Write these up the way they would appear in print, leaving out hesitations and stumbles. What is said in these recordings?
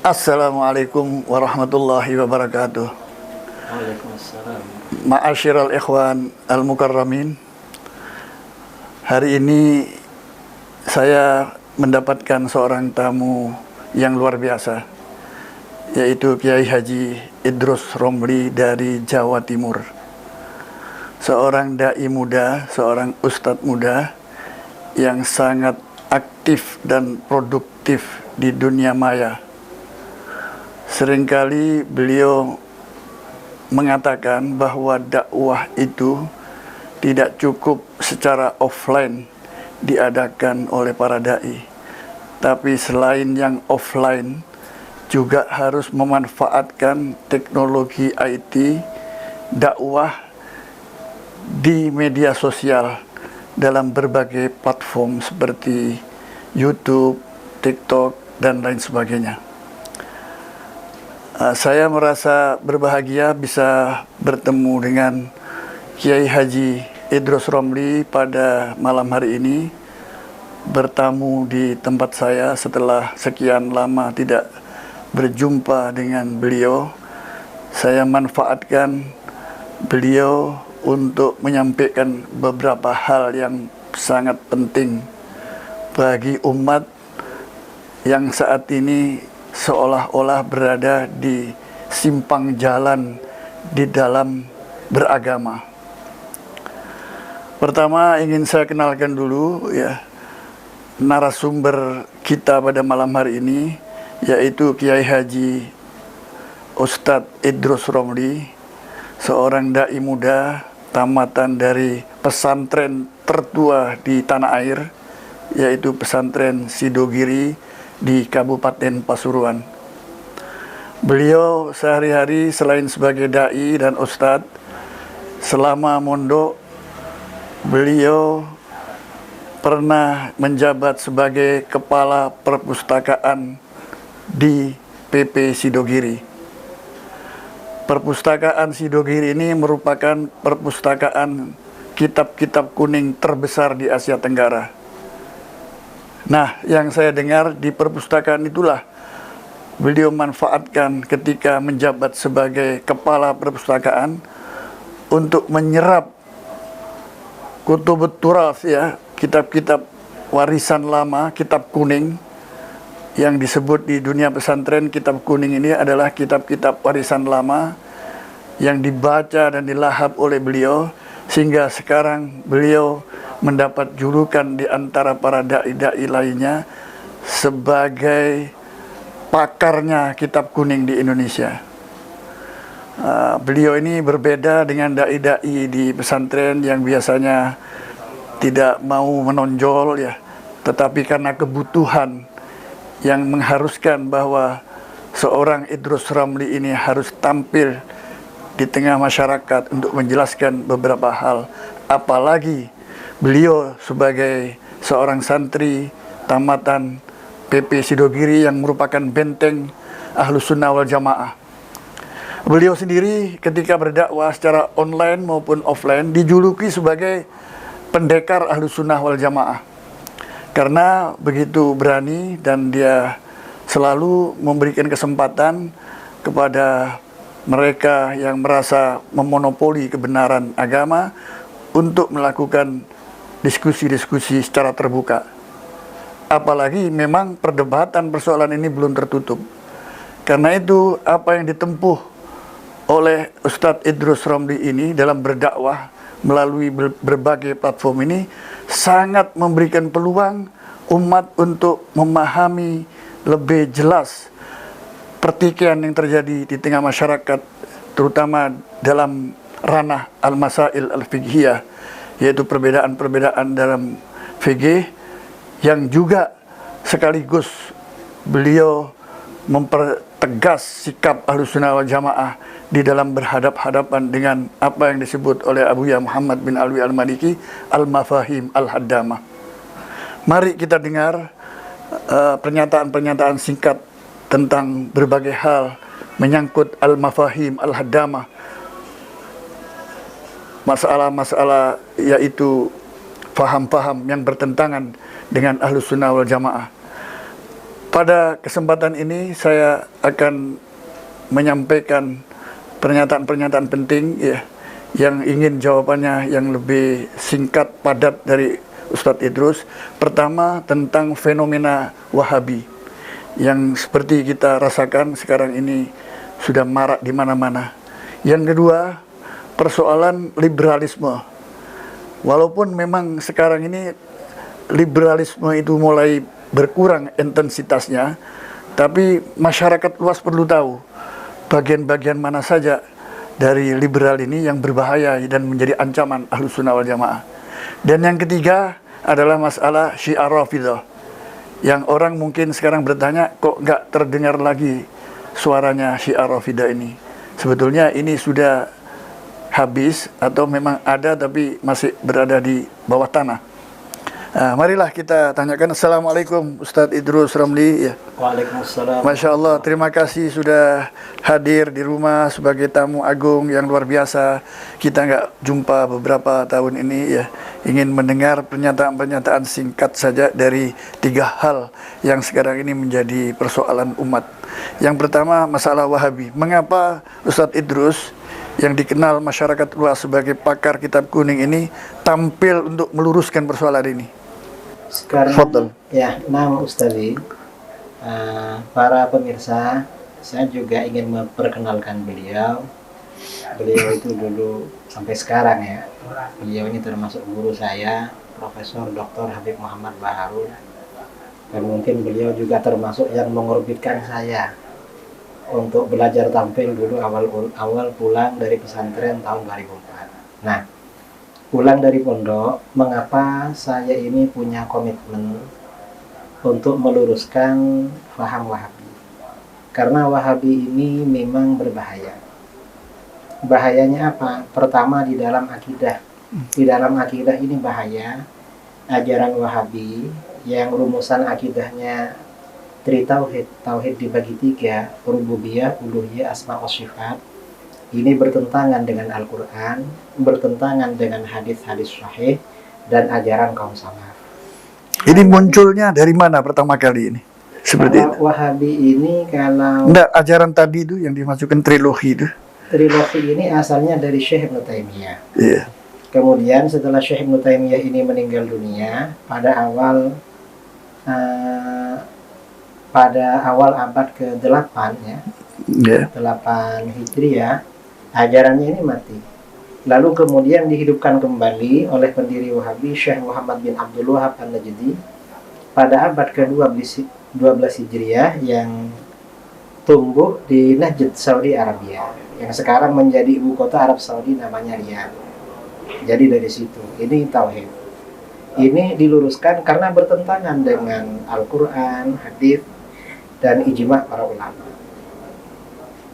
Assalamualaikum warahmatullahi wabarakatuh. Waalaikumsalam. Ma'asyiral ikhwan al-mukarramin. Hari ini saya mendapatkan seorang tamu yang luar biasa, yaitu Kiai Haji Idrus Romli dari Jawa Timur. Seorang dai muda, seorang ustadz muda yang sangat aktif dan produktif di dunia maya. Seringkali beliau mengatakan bahwa dakwah itu tidak cukup secara offline diadakan oleh para dai, tapi selain yang offline juga harus memanfaatkan teknologi IT dakwah di media sosial dalam berbagai platform seperti YouTube, TikTok, dan lain sebagainya. Saya merasa berbahagia bisa bertemu dengan Kiai Haji Idrus Romli pada malam hari ini, bertamu di tempat saya setelah sekian lama tidak berjumpa dengan beliau. Saya manfaatkan beliau untuk menyampaikan beberapa hal yang sangat penting bagi umat yang saat ini seolah-olah berada di simpang jalan di dalam beragama. Pertama ingin saya kenalkan dulu narasumber kita pada malam hari ini, yaitu Kiai Haji Ustadz Idrus Romli, seorang dai muda tamatan dari pesantren tertua di tanah air, yaitu pesantren Sidogiri di Kabupaten Pasuruan. Beliau sehari-hari selain sebagai dai dan ustadz, selama mondok beliau pernah menjabat sebagai kepala perpustakaan di PP Sidogiri. Perpustakaan Sidogiri ini merupakan perpustakaan kitab-kitab kuning terbesar di Asia Tenggara. Nah, yang saya dengar di perpustakaan itulah beliau manfaatkan ketika menjabat sebagai kepala perpustakaan untuk menyerap kutubut turas, kitab-kitab warisan lama, kitab kuning yang disebut di dunia pesantren. Kitab kuning ini adalah kitab-kitab warisan lama yang dibaca dan dilahap oleh beliau, sehingga sekarang beliau mendapat julukan di antara para dai-dai lainnya sebagai pakarnya kitab kuning di Indonesia. Beliau ini berbeda dengan dai-dai di pesantren yang biasanya tidak mau menonjol, tetapi karena kebutuhan yang mengharuskan bahwa seorang Idrus Romli ini harus tampil di tengah masyarakat untuk menjelaskan beberapa hal, apalagi beliau sebagai seorang santri tamatan PP Sidogiri yang merupakan benteng Ahlus Sunnah wal Jamaah. Beliau sendiri ketika berdakwah secara online maupun offline dijuluki sebagai pendekar Ahlus Sunnah wal Jamaah, karena begitu berani dan dia selalu memberikan kesempatan kepada mereka yang merasa memonopoli kebenaran agama untuk melakukan diskusi-diskusi secara terbuka. Apalagi memang perdebatan persoalan ini belum tertutup. Karena itu apa yang ditempuh oleh Ustadz Idrus Romli ini dalam berdakwah melalui berbagai platform ini sangat memberikan peluang umat untuk memahami lebih jelas pertikaian yang terjadi di tengah masyarakat, terutama dalam ranah al-masail al-fiqhiyah, yaitu perbedaan-perbedaan dalam fikih, yang juga sekaligus beliau mempertegas sikap Ahlus Sunnah wal Jamaah di dalam berhadap-hadapan dengan apa yang disebut oleh Abuya Muhammad bin Alwi al-Maliki al-mafahim al-haddamah. Mari kita dengar pernyataan-pernyataan singkat tentang berbagai hal menyangkut al-mafahim al-haddamah, masalah-masalah yaitu faham-faham yang bertentangan dengan Ahlus Sunnah wal Jamaah. pada kesempatan ini saya akan menyampaikan pernyataan-pernyataan penting ya, yang ingin jawabannya yang lebih singkat padat dari Ustadz Idrus. Pertama, tentang fenomena Wahabi yang seperti kita rasakan sekarang ini sudah marak di mana-mana. Yang kedua, persoalan liberalisme. Walaupun memang sekarang ini liberalisme itu mulai berkurang intensitasnya, tapi masyarakat luas perlu tahu bagian-bagian mana saja dari liberal ini yang berbahaya dan menjadi ancaman Ahlus Sunnah wal Jamaah. Dan yang ketiga adalah masalah Syiah Rafidhah, yang orang mungkin sekarang bertanya, kok nggak terdengar lagi suaranya Syiah Rafidhah ini. Sebetulnya ini sudah habis atau memang ada tapi masih berada di bawah tanah. Nah, marilah kita tanyakan. Assalamualaikum Ustadz Idrus Ramli ya. Waalaikumsalam. Masya Allah, terima kasih sudah hadir di rumah sebagai tamu agung yang luar biasa. Kita nggak jumpa beberapa tahun ini ya. Ingin mendengar pernyataan-pernyataan singkat saja dari 3 hal yang sekarang ini menjadi persoalan umat. Yang pertama, masalah Wahabi. Mengapa Ustadz Idrus yang dikenal masyarakat luas sebagai pakar kitab kuning ini tampil untuk meluruskan persoalan ini? Sekarang, Fadal. ya, nama Ustazi, para pemirsa, saya juga ingin memperkenalkan beliau. Beliau itu dulu sampai sekarang ya, beliau ini termasuk guru saya, Profesor Dr. Habib Muhammad Baharun. Dan mungkin beliau juga termasuk yang mengorbitkan saya untuk belajar tampil dulu awal pulang dari pesantren tahun 2004. Nah, pulang dari pondok, mengapa saya ini punya komitmen untuk meluruskan paham Wahabi? Karena Wahabi ini memang berbahaya. Bahayanya apa? Pertama, di dalam akidah. Di dalam akidah ini bahaya. Ajaran Wahabi yang rumusan akidahnya Tritauhid, tauhid dibagi 3, rububiyah, uluhiyah, asma wa sifat. Ini bertentangan dengan Al-Quran, bertentangan dengan hadis-hadis sahih, dan ajaran kaum salaf. Ini munculnya dari mana pertama kali ini? Seperti itu. Wahabi ini kalau Enggak, ajaran tadi itu yang dimasukkan trilogi itu. trilogi ini asalnya dari Syekh Ibnu Taimiyah. Iya. Kemudian setelah Syekh Ibnu Taimiyah ini meninggal dunia pada awal abad ke-8 ya, Iya. 8 Hijriah, ajarannya ini mati. Lalu kemudian dihidupkan kembali oleh pendiri Wahabi Syekh Muhammad bin Abdul Wahab An-Najdi pada abad ke-12 Hijriah yang tumbuh di Najd, Saudi Arabia, yang sekarang menjadi ibu kota Arab Saudi, namanya Riyadh. Jadi dari situ, ini tauhid. Ini diluruskan karena bertentangan dengan Al-Quran, hadis, dan ijma' para ulama.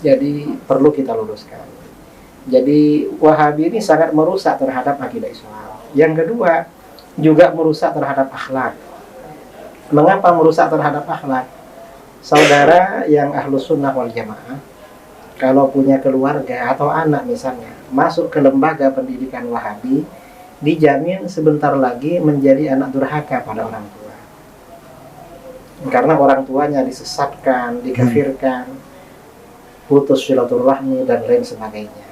Jadi perlu kita luruskan. Jadi Wahabi ini sangat merusak terhadap akidah Islam. Yang kedua, juga merusak terhadap akhlak. Mengapa merusak terhadap akhlak? Saudara yang Ahlus Sunnah wal Jamaah, kalau punya keluarga atau anak misalnya, masuk ke lembaga pendidikan Wahabi, dijamin sebentar lagi menjadi anak durhaka pada orang tua. Karena orang tuanya disesatkan, dikafirkan, putus silaturahmi, dan lain sebagainya.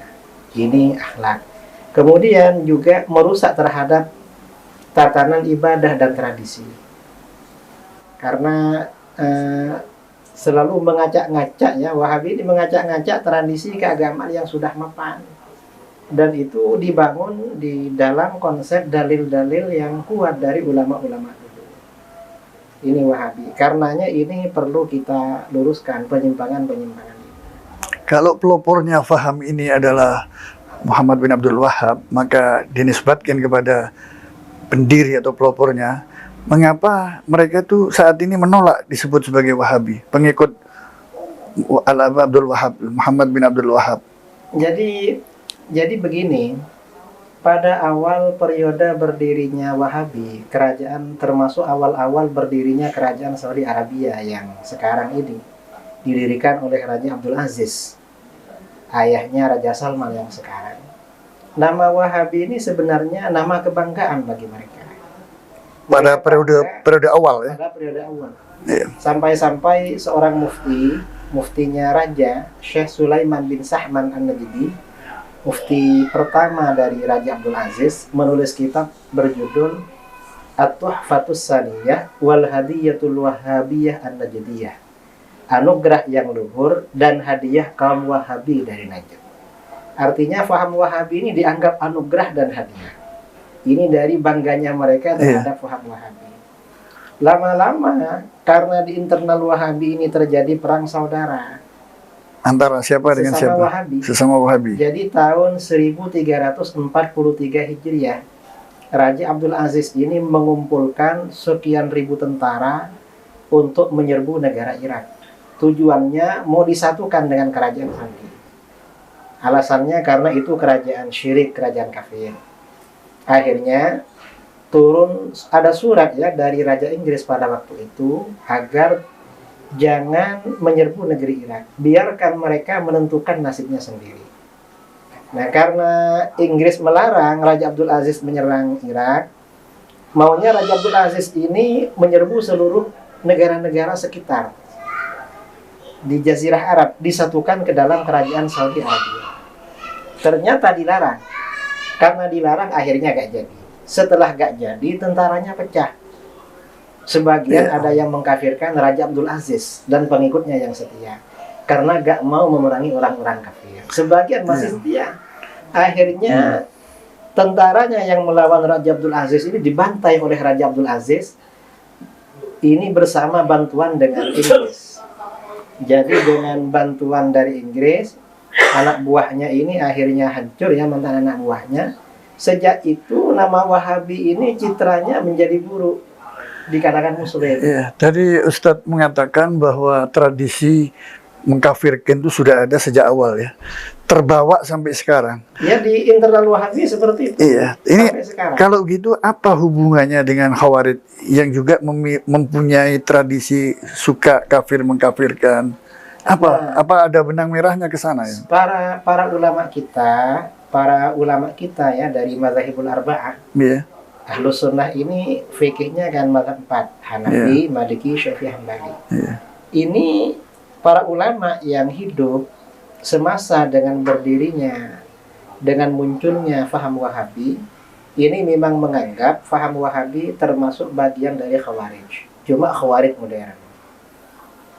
Ini akhlak. Kemudian juga merusak terhadap tatanan ibadah dan tradisi. Karena selalu mengacak-ngacak ya, Wahabi ini mengacak-ngacak tradisi keagamaan yang sudah mapan. Dan itu dibangun di dalam konsep dalil-dalil yang kuat dari ulama-ulama dulu. Ini Wahabi. Karenanya ini perlu kita luruskan penyimpangan-penyimpangan ini. Kalau pelopornya faham ini adalah Muhammad bin Abdul Wahab, maka dinisbatkan kepada pendiri atau pelopornya. Mengapa mereka tuh saat ini menolak disebut sebagai Wahabi, pengikut Abdul Wahab, Muhammad bin Abdul Wahab? Jadi begini, pada awal periode berdirinya Wahabi, kerajaan termasuk awal-awal berdirinya kerajaan Saudi Arabia yang sekarang ini didirikan oleh Raja Abdul Aziz, ayahnya Raja Salman yang sekarang. Nama Wahabi ini sebenarnya nama kebanggaan bagi mereka. Pada periode awal ya. Pada periode awal. Iya. Sampai-sampai seorang muftinya Raja Syekh Sulaiman bin Sahman An-Najdi, mufti pertama dari Raja Abdul Aziz, menulis kitab berjudul At-Tuhfatus Saniyah wal Hadiyatul Wahhabiyah An-Najdiyah, anugerah yang luhur dan hadiah kaum Wahabi dari Najd. Artinya faham Wahabi ini dianggap anugerah dan hadiah. Ini dari bangganya mereka terhadap faham Wahabi. Lama-lama karena di internal Wahabi ini terjadi perang saudara Antara siapa dengan sesama siapa? Wahabi. Sesama Wahabi. Jadi tahun 1343 Hijriah, Raja Abdul Aziz ini mengumpulkan sekian ribu tentara untuk menyerbu negara Irak. Tujuannya mau disatukan dengan kerajaan Saudi. Alasannya karena itu kerajaan syirik, kerajaan kafir. Akhirnya turun ada surat ya dari Raja Inggris pada waktu itu agar jangan menyerbu negeri Irak, biarkan mereka menentukan nasibnya sendiri. Nah, karena Inggris melarang Raja Abdul Aziz menyerang Irak, maunya Raja Abdul Aziz ini menyerbu seluruh negara-negara sekitar di Jazirah Arab, disatukan ke dalam kerajaan Saudi Arabia. Ternyata dilarang. Karena dilarang akhirnya gak jadi. Setelah gak jadi, tentaranya pecah. Sebagian ada yang mengkafirkan Raja Abdul Aziz dan pengikutnya yang setia karena gak mau memerangi orang-orang kafir. Sebagian masih setia. Akhirnya tentaranya yang melawan Raja Abdul Aziz ini dibantai oleh Raja Abdul Aziz ini bersama bantuan dengan Inggris. Jadi dengan bantuan dari Inggris, anak buahnya ini akhirnya hancur ya, mantan anak buahnya. Sejak itu nama Wahabi ini citranya menjadi buruk di kalangan muslim. Ya, tadi Ustadz mengatakan bahwa tradisi mengkafirkan itu sudah ada sejak awal ya, terbawa sampai sekarang. Ya, di internal Wahabi seperti itu. Iya, ini sampai sekarang. kalau gitu apa hubungannya dengan Khawarij yang juga mempunyai tradisi suka kafir mengkafirkan? Apa ada benang merahnya ke sana ya? Para ulama kita ya dari mazhabul arba'ah. Iya. Ahlus sunnah ini fikihnya kan mazhab 4, Hanafi, Maliki, Syafi'i, Hambali. Ini para ulama yang hidup semasa dengan berdirinya, dengan munculnya faham Wahabi, ini memang menganggap faham Wahabi termasuk bagian dari Khawarij. Cuma Khawarij modern.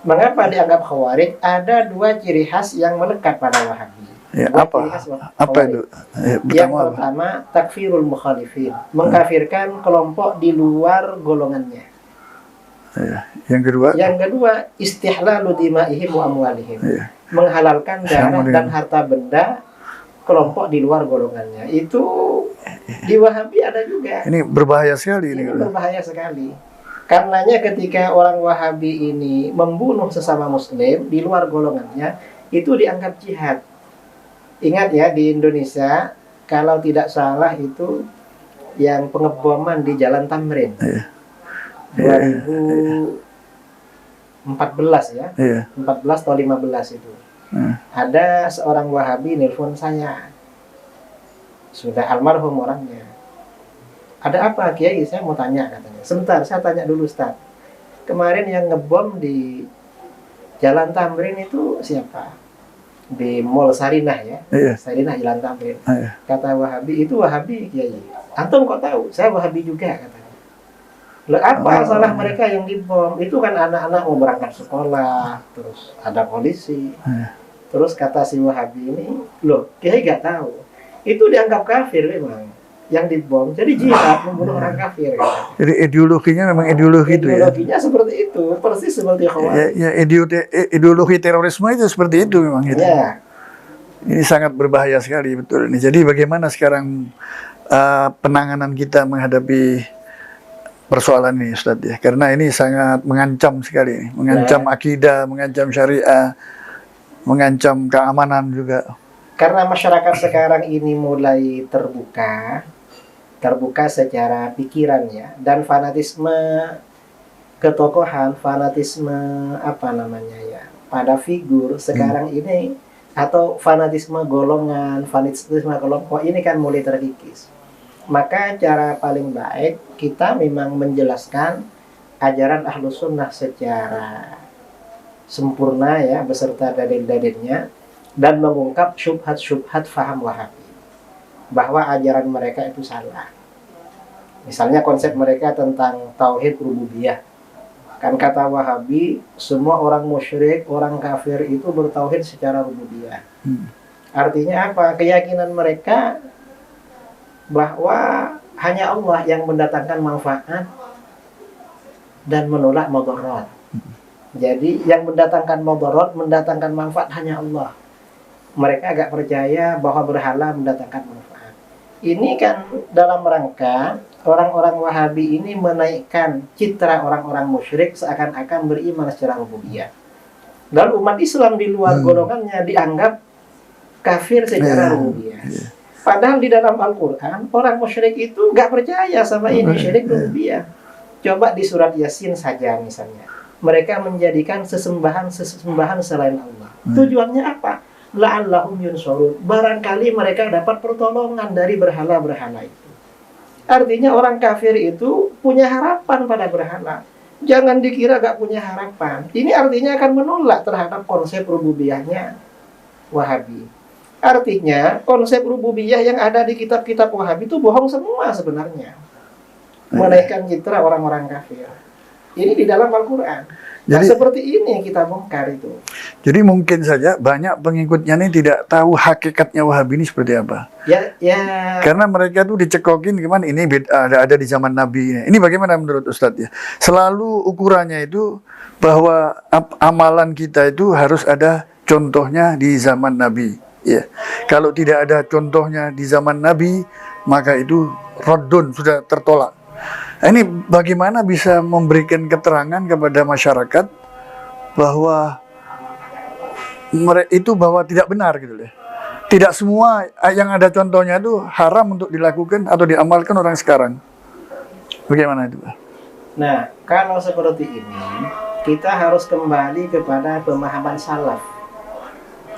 Mengapa dianggap Khawarij? Ada dua ciri khas yang melekat pada Wahabi. Ya, apa itu? Yang pertama, takfirul mukhalifin, mengkafirkan kelompok di luar golongannya. Ya. Yang kedua, istihlalu dimaihim wa amwalihim, menghalalkan darah dan harta benda kelompok di luar golongannya. Itu di Wahabi ada juga. Ini berbahaya sekali. Ini berbahaya sekali. Karenanya ketika orang Wahabi ini membunuh sesama Muslim di luar golongannya, itu dianggap jihad. Ingat ya, di Indonesia kalau tidak salah itu yang pengeboman di Jalan Tamrin 2014 ya, 14 atau 15 itu. Ada seorang Wahabi nelpon saya, sudah almarhum orangnya. Ada apa Kiai? Saya mau tanya katanya. Sebentar, saya tanya dulu Ustaz. Kemarin yang ngebom di Jalan Tamrin itu siapa? Di Mall Sarinah ya, Sarinah Jalan Tamrin. Kata Wahabi, itu Wahabi Kiai. Antum kok tahu? Saya Wahabi juga katanya. Loh, apa salah mereka yang dibom? Itu kan anak-anak mau berangkat sekolah, terus ada polisi. Terus kata si Wahabi ini, loh Kiai gak tahu. Itu dianggap kafir memang yang dibom. Jadi jihad membunuh orang kafir. Katanya. Jadi ideologinya memang ideologi itu ya. Ideologinya seperti itu, persis seperti Khawarij. Ya, ideologi terorisme itu seperti itu memang gitu. Ya. Ini sangat berbahaya sekali betul ini. Jadi bagaimana sekarang penanganan kita menghadapi persoalan ini Ustaz ya? Karena ini sangat mengancam sekali, mengancam akidah, mengancam syariah, mengancam keamanan juga. Karena masyarakat sekarang ini mulai terbuka secara pikiran ya, dan fanatisme ketokohan, fanatisme pada figur sekarang ini, atau fanatisme golongan, fanatisme kelompok ini kan mulai terkikis. Maka cara paling baik kita memang menjelaskan ajaran Ahlus Sunnah secara sempurna ya, beserta dalil-dalilnya, dan mengungkap syubhat-syubhat faham Wahabi bahwa ajaran mereka itu salah. Misalnya konsep mereka tentang tauhid rububiyah. Kan kata Wahabi, semua orang musyrik, orang kafir itu bertauhid secara rububiyah. Artinya apa? Keyakinan mereka bahwa hanya Allah yang mendatangkan manfaat dan menolak mudarat. Jadi yang mendatangkan mudarat, mendatangkan manfaat hanya Allah. Mereka agak percaya bahwa berhala mendatangkan manfaat. Ini kan dalam rangka orang-orang Wahabi ini menaikkan citra orang-orang musyrik seakan-akan beriman secara rububiyah. Dan umat Islam di luar golongannya dianggap kafir secara rububiyah. Padahal di dalam Al-Quran orang musyrik itu nggak percaya sama ini syirik rububiyah. Coba di surat Yasin saja misalnya, mereka menjadikan sesembahan selain Allah. Tujuannya apa? La'allahum yunsurun. Barangkali mereka dapat pertolongan dari berhala-berhala itu. Artinya orang kafir itu punya harapan pada berhala. Jangan dikira gak punya harapan. Ini artinya akan menolak terhadap konsep rububiyahnya Wahabi. Artinya konsep rububiyah yang ada di kitab-kitab Wahabi itu bohong semua sebenarnya. Menaikkan citra orang-orang kafir. Ini di dalam Al-Quran. Jadi seperti ini yang kita bongkar itu. Jadi mungkin saja banyak pengikutnya ini tidak tahu hakikatnya Wahabi ini seperti apa. Ya. Karena mereka tuh dicekokin gimana ini ada di zaman Nabi ini. Ini bagaimana menurut Ustadz ya? Selalu ukurannya itu bahwa amalan kita itu harus ada contohnya di zaman Nabi. Ya. Kalau tidak ada contohnya di zaman Nabi, maka itu raddun, sudah tertolak. Nah, ini bagaimana bisa memberikan keterangan kepada masyarakat bahwa bahwa tidak benar gitu deh. Tidak semua yang ada contohnya itu haram untuk dilakukan atau diamalkan orang sekarang. Bagaimana itu, Pak? Nah, kalau seperti ini, kita harus kembali kepada pemahaman salaf.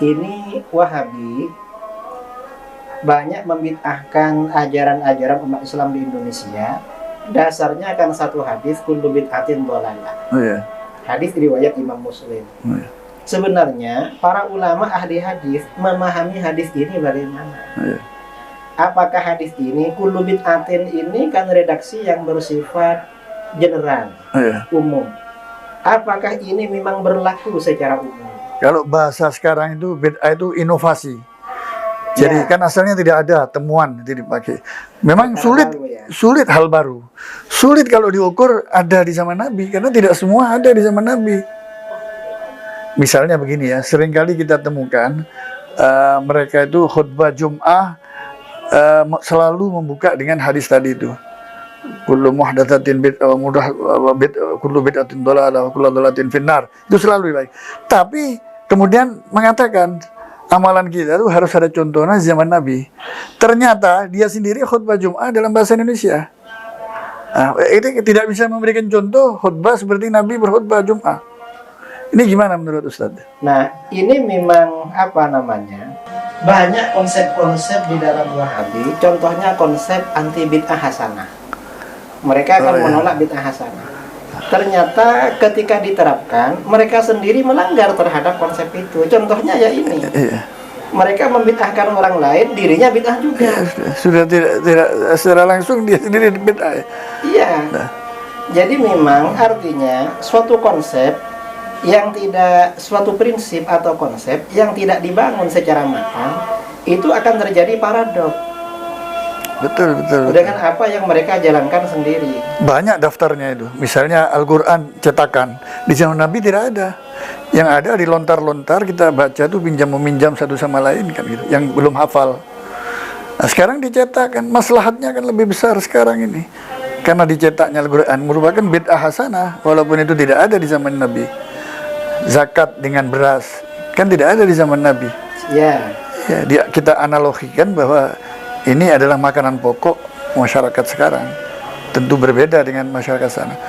Ini Wahabi banyak membid'ahkan ajaran-ajaran umat Islam di Indonesia. Dasarnya kan satu hadis, kullu bid'atin dhalalah. Oh, iya. Hadis riwayat Imam Muslim. Oh, iya. Sebenarnya para ulama ahli hadis memahami hadis ini bagaimana? Oh, iya. Apakah hadis ini kullu bid'atin ini kan redaksi yang bersifat general, Oh, iya. umum. Apakah ini memang berlaku secara umum? Kalau bahasa sekarang itu bid'ah itu inovasi. Jadi kan asalnya tidak ada temuan itu dipakai. Memang sulit hal baru. Sulit kalau diukur ada di zaman Nabi karena tidak semua ada di zaman Nabi. Misalnya begini ya, seringkali kita temukan mereka itu khutbah Jum'ah selalu membuka dengan hadis tadi itu. Kullu muhdatsatin kullu bid'atin dhalalah wa kullu dhalalatin finnar. Itu selalu baik. Tapi kemudian mengatakan amalan kita itu harus ada contohnya zaman Nabi. Ternyata dia sendiri khutbah Jum'ah dalam bahasa Indonesia. Nah, itu tidak bisa memberikan contoh khutbah seperti Nabi berkhutbah Jum'ah. Ini gimana menurut Ustaz? Nah, ini memang apa namanya? Banyak konsep-konsep di dalam Wahabi. Contohnya konsep anti bid'ah hasanah. Mereka akan menolak bid'ah hasanah. Ternyata ketika diterapkan, mereka sendiri melanggar terhadap konsep itu. Contohnya ya ini. Mereka membid'ahkan orang lain, dirinya bid'ah juga. Sudah tidak secara langsung dia sendiri bid'ah. Iya. Jadi memang artinya suatu konsep yang tidak, suatu prinsip atau konsep yang tidak dibangun secara matang, itu akan terjadi paradok. Betul. Dengan apa yang mereka jalankan sendiri. Banyak daftarnya itu. Misalnya Al-Quran cetakan. Di zaman Nabi tidak ada. Yang ada dilontar-lontar, kita baca tuh pinjam-meminjam satu sama lain kan gitu. Yang belum hafal. Nah, sekarang dicetak kan, maslahatnya kan lebih besar sekarang ini. Karena dicetaknya Al-Quran merupakan bid'ah hasanah, walaupun itu tidak ada di zaman Nabi. Zakat dengan beras kan tidak ada di zaman Nabi. Ya, kita analogikan bahwa ini adalah makanan pokok masyarakat sekarang. Tentu berbeda dengan masyarakat sana.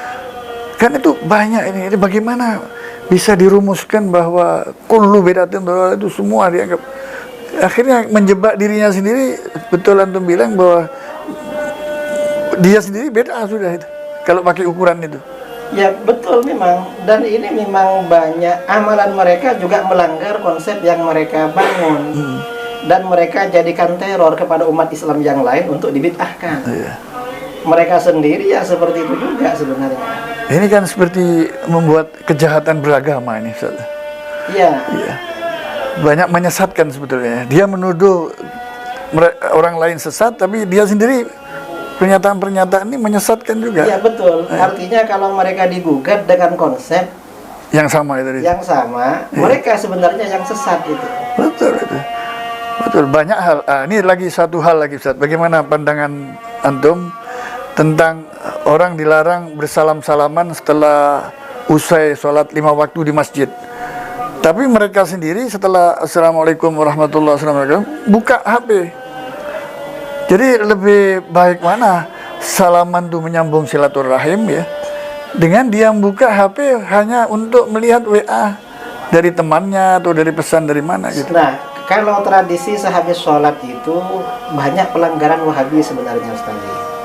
Kan itu banyak ini. Jadi bagaimana bisa dirumuskan bahwa kullu bid'atin dhalalah itu semua dianggap. Akhirnya menjebak dirinya sendiri. Betul antum bilang bahwa dia sendiri bid'ah sudah itu. Kalau pakai ukuran itu. Ya betul memang, dan ini memang banyak amalan mereka juga melanggar konsep yang mereka bangun, dan mereka jadikan teror kepada umat Islam yang lain untuk dibid'ahkan. Iya. Mereka sendiri ya seperti itu juga sebenarnya. Ini kan seperti membuat kejahatan beragama ini, Ustaz. Iya. Iya. Banyak menyesatkan sebetulnya. Dia menuduh orang lain sesat, tapi dia sendiri pernyataan-pernyataan ini menyesatkan juga. Iya betul. Artinya kalau mereka digugat dengan konsep Yang sama itu. yang sama, mereka sebenarnya yang sesat itu. Betul itu. Betul, banyak hal. Ini lagi satu hal lagi, Ustaz. Bagaimana pandangan antum tentang orang dilarang bersalam-salaman setelah usai sholat 5 waktu di masjid? Tapi mereka sendiri setelah Assalamualaikum warahmatullahi wabarakatuh buka HP. Jadi lebih baik mana salaman itu menyambung silaturahim ya, dengan dia buka HP hanya untuk melihat WA dari temannya atau dari pesan dari mana gitu. Nah, kalau tradisi sehabis sholat itu banyak pelanggaran Wahabi sebenarnya Ustaz.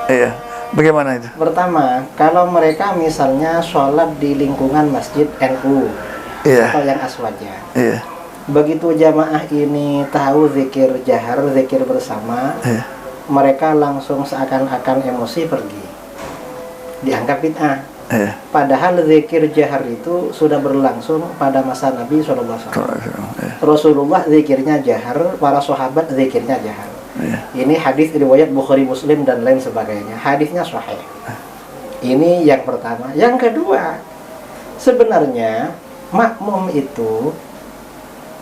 Iya, bagaimana itu? Pertama, kalau mereka misalnya sholat di lingkungan masjid NU Iya, atau yang aswaja, iya, begitu jamaah ini tahu zikir jahar, zikir bersama, iya, mereka langsung seakan-akan emosi pergi, dianggap bid'ah. iya. Padahal zikir jahar itu sudah berlangsung pada masa Nabi SAW. Iya, Rasulullah zikirnya jahar, para sahabat zikirnya jahar. iya. Ini hadis riwayat Bukhari, Muslim dan lain sebagainya. Hadisnya sahih. Ini yang pertama. Yang kedua, sebenarnya makmum itu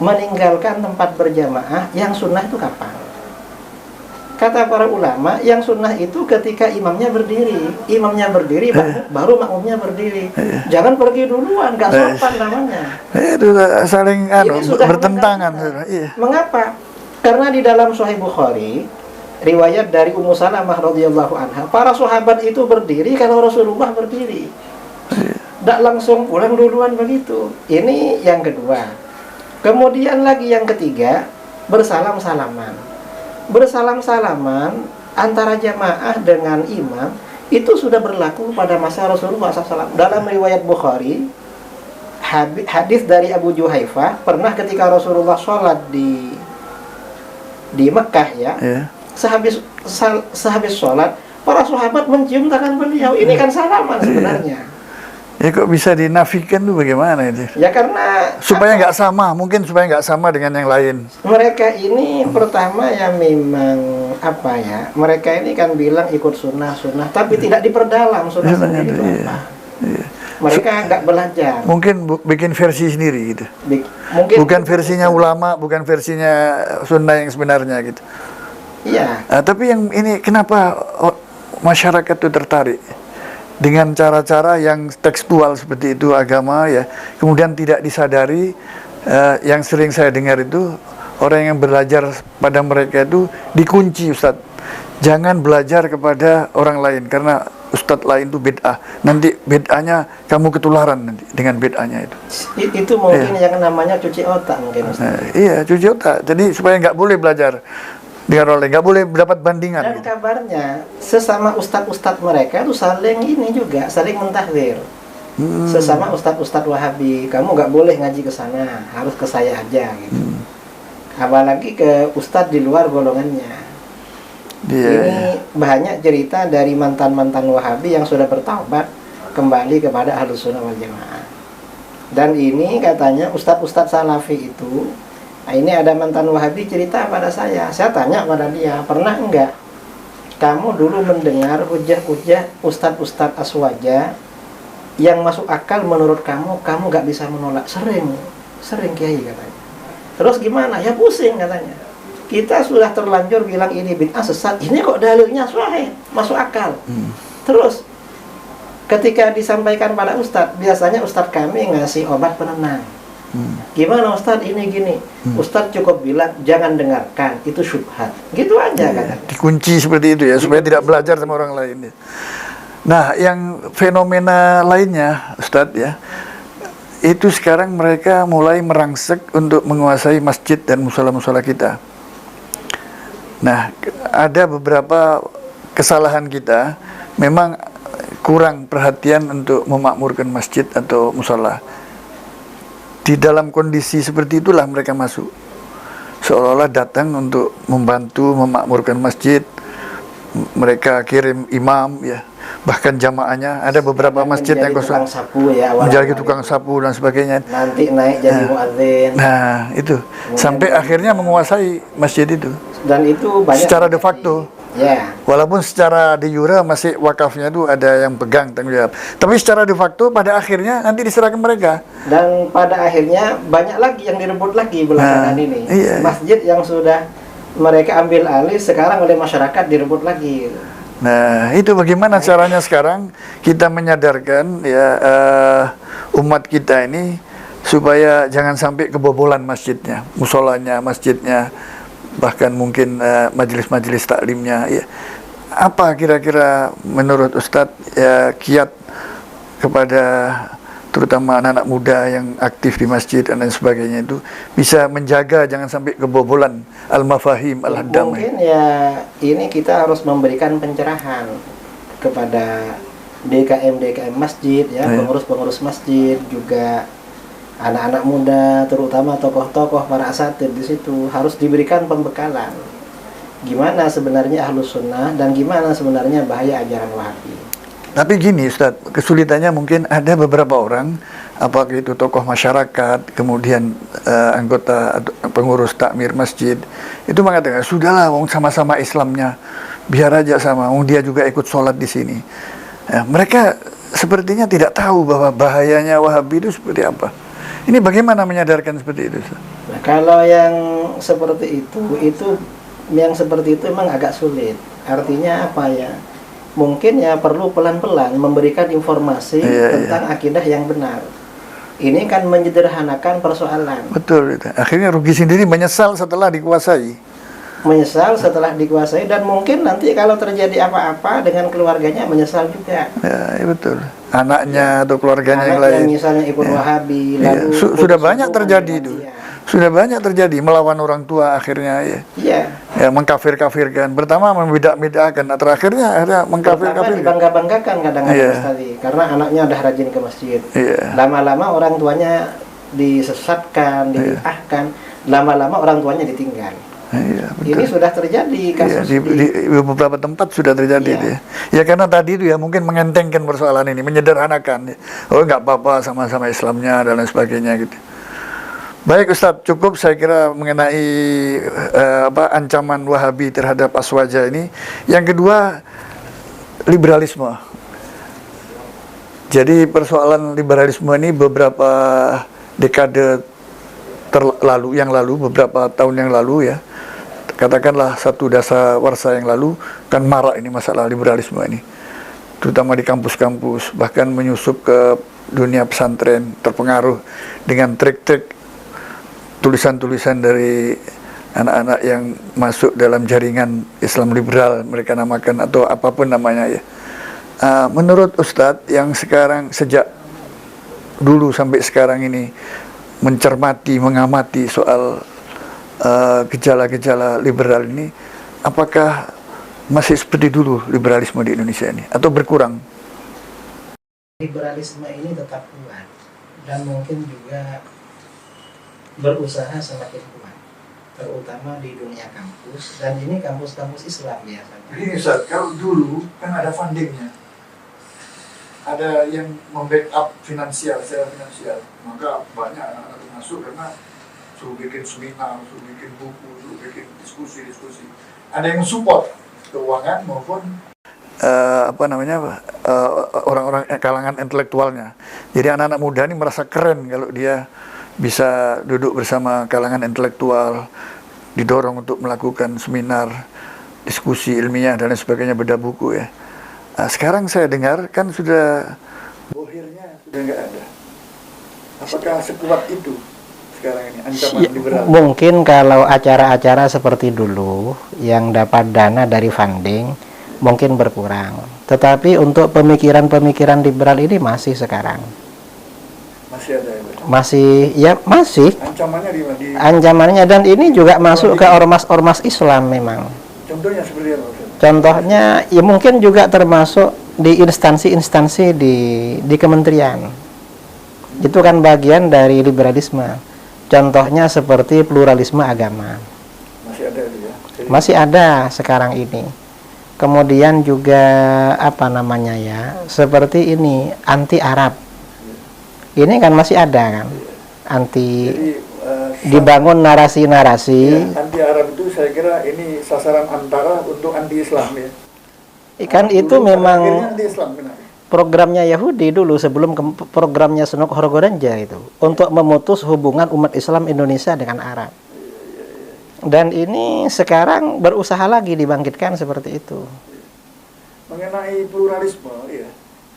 meninggalkan tempat berjamaah yang sunnah itu kapan? Kata para ulama, yang sunnah itu ketika imamnya berdiri. Imamnya berdiri, baru makmumnya berdiri. Jangan pergi duluan, gak sopan namanya. Itu saling Ini sudah bertentangan. mengganggu. Iya. Mengapa? Karena di dalam Sahih Bukhari, riwayat dari Ummu Salamah radhiyallahu anha, para sahabat itu berdiri kalau Rasulullah berdiri. Tidak langsung pulang duluan begitu. Ini yang kedua. Kemudian lagi yang ketiga, bersalam-salaman. Bersalam-salaman antara jamaah dengan imam itu sudah berlaku pada masa Rasulullah SAW. Dalam riwayat Bukhari, hadis dari Abu Juhaifah, pernah ketika Rasulullah sholat di Mekah ya, sehabis sholat, para sahabat mencium tangan beliau. Ini kan salaman sebenarnya. Ya kok bisa dinafikan tuh bagaimana itu? Ya karena Supaya nggak sama, mungkin supaya nggak sama dengan yang lain. mereka ini pertama ya memang apa ya, mereka ini kan bilang ikut sunnah, tapi tidak diperdalam sunnah sendiri itu apa. Iya. Mereka nggak belajar. Mungkin bikin versi sendiri gitu. Mungkin Bukan versinya ulama, bukan versinya sunnah yang sebenarnya gitu. iya. Tapi yang ini kenapa masyarakat itu tertarik dengan cara-cara yang tekstual seperti itu agama ya, kemudian tidak disadari. Yang sering saya dengar itu orang yang belajar pada mereka itu dikunci, Ustadz, jangan belajar kepada orang lain karena ustadz lain itu bid'ah, nanti bid'ahnya kamu ketularan nanti dengan bid'ahnya itu. Itu mungkin yang namanya cuci otak mungkin Ustaz. Iya, cuci otak, jadi supaya nggak boleh belajar dengan orang lain, nggak boleh mendapat bandingan Dan gitu. kabarnya sesama ustadz-ustadz mereka itu saling ini juga, saling mentahdir. Sesama ustadz-ustadz Wahabi, kamu nggak boleh ngaji ke sana, harus ke saya aja gitu. Apalagi ke ustadz di luar golongannya. Ini banyak cerita dari mantan-mantan Wahabi yang sudah bertaubat kembali kepada Ahlus Sunnah wal Jamaah. Dan ini katanya ustadz-ustadz Salafi itu, nah ini ada mantan Wahabi cerita pada saya tanya pada dia, pernah enggak kamu dulu mendengar hujah-hujah ustadz-ustadz aswaja yang masuk akal menurut kamu nggak bisa menolak? Sering Kiai katanya. Terus gimana? Ya pusing katanya. Kita sudah terlanjur bilang ini bid'ah sesat, ini kok dalilnya sahih, masuk akal. Terus ketika disampaikan pada ustadz, biasanya ustadz kami ngasih obat penenang. Gimana ustadz ini gini? Ustadz cukup bilang jangan dengarkan, itu syubhat. Gitu aja katanya. Dikunci seperti itu ya, supaya tidak belajar sama orang lain ya. Nah, yang fenomena lainnya, Ustadz ya, itu sekarang mereka mulai merangsek untuk menguasai masjid dan musala-musala kita. Nah, ada beberapa kesalahan kita, memang kurang perhatian untuk memakmurkan masjid atau musola. Di dalam kondisi seperti itulah mereka masuk, seolah-olah datang untuk membantu memakmurkan masjid. Mereka kirim imam, ya, bahkan jamaahnya ada beberapa masjid yang kosong, menjadi tukang sapu dan sebagainya. Nanti naik jadi muadzin. Nah, itu sampai akhirnya menguasai masjid itu. Dan itu banyak Secara de facto. Ya. Walaupun secara de jure masih wakafnya itu ada yang pegang tanggung jawab. Tapi secara de facto pada akhirnya nanti diserahkan mereka. Dan pada akhirnya banyak lagi yang direbut lagi belakangan ini. Iya. Masjid yang sudah mereka ambil alih sekarang oleh masyarakat direbut lagi. Nah, itu bagaimana caranya sekarang kita menyadarkan ya umat kita ini supaya jangan sampai kebobolan masjidnya, musolanya, masjidnya, bahkan mungkin majelis-majelis taklimnya. Ya. Apa kira-kira menurut Ustadz ya, kiat kepada terutama anak-anak muda yang aktif di masjid dan lain sebagainya itu bisa menjaga jangan sampai kebobolan al-mafahim al-hadam. Mungkin ya ini kita harus memberikan pencerahan kepada DKM masjid ya, pengurus-pengurus masjid, juga anak-anak muda, terutama tokoh-tokoh para asatid di situ harus diberikan pembekalan gimana sebenarnya Ahlus Sunnah dan gimana sebenarnya bahaya ajaran Wahabi. Tapi gini Ustadz, kesulitannya mungkin ada beberapa orang, apakah itu tokoh masyarakat, kemudian anggota atau pengurus takmir masjid, itu mengatakan, sudahlah, wong sama-sama Islamnya, biar aja sama, wong dia juga ikut sholat di sini. Ya, mereka sepertinya tidak tahu bahwa bahayanya Wahabi itu seperti apa. Ini bagaimana menyadarkan seperti itu? Nah, kalau yang seperti itu yang seperti itu memang agak sulit. Artinya apa ya? Mungkin ya perlu pelan-pelan memberikan informasi tentang akidah yang benar. Ini kan menyederhanakan persoalan. Betul itu. Akhirnya rugi sendiri, menyesal setelah dikuasai. Menyesal setelah dikuasai, dan mungkin nanti kalau terjadi apa-apa dengan keluarganya menyesal juga. Ya, betul. Anaknya atau keluarganya yang lain. Misalnya ikut Wahabi, lalu sudah banyak terjadi itu. Sudah banyak terjadi melawan orang tua akhirnya ya. Iya. Ya, mengkafir-kafirkan. Pertama membedak-bedakan, terakhirnya akhirnya mengkafir-kafirkan. Dibangga-banggakan kadang-kadang tadi, karena anaknya udah rajin ke masjid. Lama-lama orang tuanya disesatkan, dibid'ahkan, lama-lama orang tuanya ditinggal. Ini sudah terjadi kasus di beberapa tempat sudah terjadi. Ya karena tadi itu ya mungkin mengentengkan persoalan ini, menyederhanakan. Oh nggak apa-apa, sama-sama Islamnya dan lain sebagainya gitu. Baik Ustadz, cukup saya kira mengenai ancaman Wahabi terhadap Aswaja ini. Yang kedua, liberalisme. Jadi persoalan liberalisme ini beberapa dekade yang lalu, beberapa tahun yang lalu ya, katakanlah satu dasawarsa yang lalu, kan marak ini masalah liberalisme ini, terutama di kampus-kampus, bahkan menyusup ke dunia pesantren, terpengaruh dengan trik-trik tulisan-tulisan dari anak-anak yang masuk dalam jaringan Islam liberal, mereka namakan, atau apapun namanya ya. Menurut Ustadz yang sekarang sejak dulu sampai sekarang ini mencermati, mengamati soal gejala-gejala liberal ini, apakah masih seperti dulu liberalisme di Indonesia ini atau berkurang? Liberalisme ini tetap kuat dan mungkin juga berusaha semakin kuat, terutama di dunia kampus, dan ini kampus-kampus Islam biasanya. Jadi Ustaz, kalau dulu kan ada fundingnya, ada yang membackup finansial, secara finansial, maka banyak anak-anak masuk karena suruh bikin seminar, suruh bikin buku, suruh bikin diskusi. Ada yang support keuangan maupun orang-orang kalangan intelektualnya. Jadi anak-anak muda ini merasa keren kalau dia bisa duduk bersama kalangan intelektual, didorong untuk melakukan seminar, diskusi ilmiah dan lain sebagainya, beda buku ya. Sekarang saya dengar kan sudah bohirnya sudah nggak ada. Apakah sekuat itu sekarang ini ancaman liberal? Mungkin kalau acara-acara seperti dulu yang dapat dana dari funding mungkin berkurang. Tetapi untuk pemikiran-pemikiran liberal ini masih sekarang. Masih ada ya? Masih. Ancamannya di Ancamannya, dan ini juga masuk ke ormas-ormas Islam memang. Contohnya seperti apa? Contohnya ya mungkin juga termasuk di instansi-instansi di kementerian. Itu kan bagian dari liberalisme. Contohnya seperti pluralisme agama. Masih ada itu ya. Jadi, Masih ada sekarang ini. Kemudian juga apa namanya ya, seperti ini, anti Arab. Ini kan masih ada kan, anti, jadi, dibangun narasi-narasi. ya, anti Arab itu saya kira ini sasaran antara untuk anti Islam ya. Kan itu Dulu pada memang akhirnya anti Islam benar. programnya Yahudi dulu sebelum programnya Senok Horgorenja itu untuk memutus hubungan umat Islam Indonesia dengan Arab. Dan ini sekarang berusaha lagi dibangkitkan seperti itu. Mengenai pluralisme ya,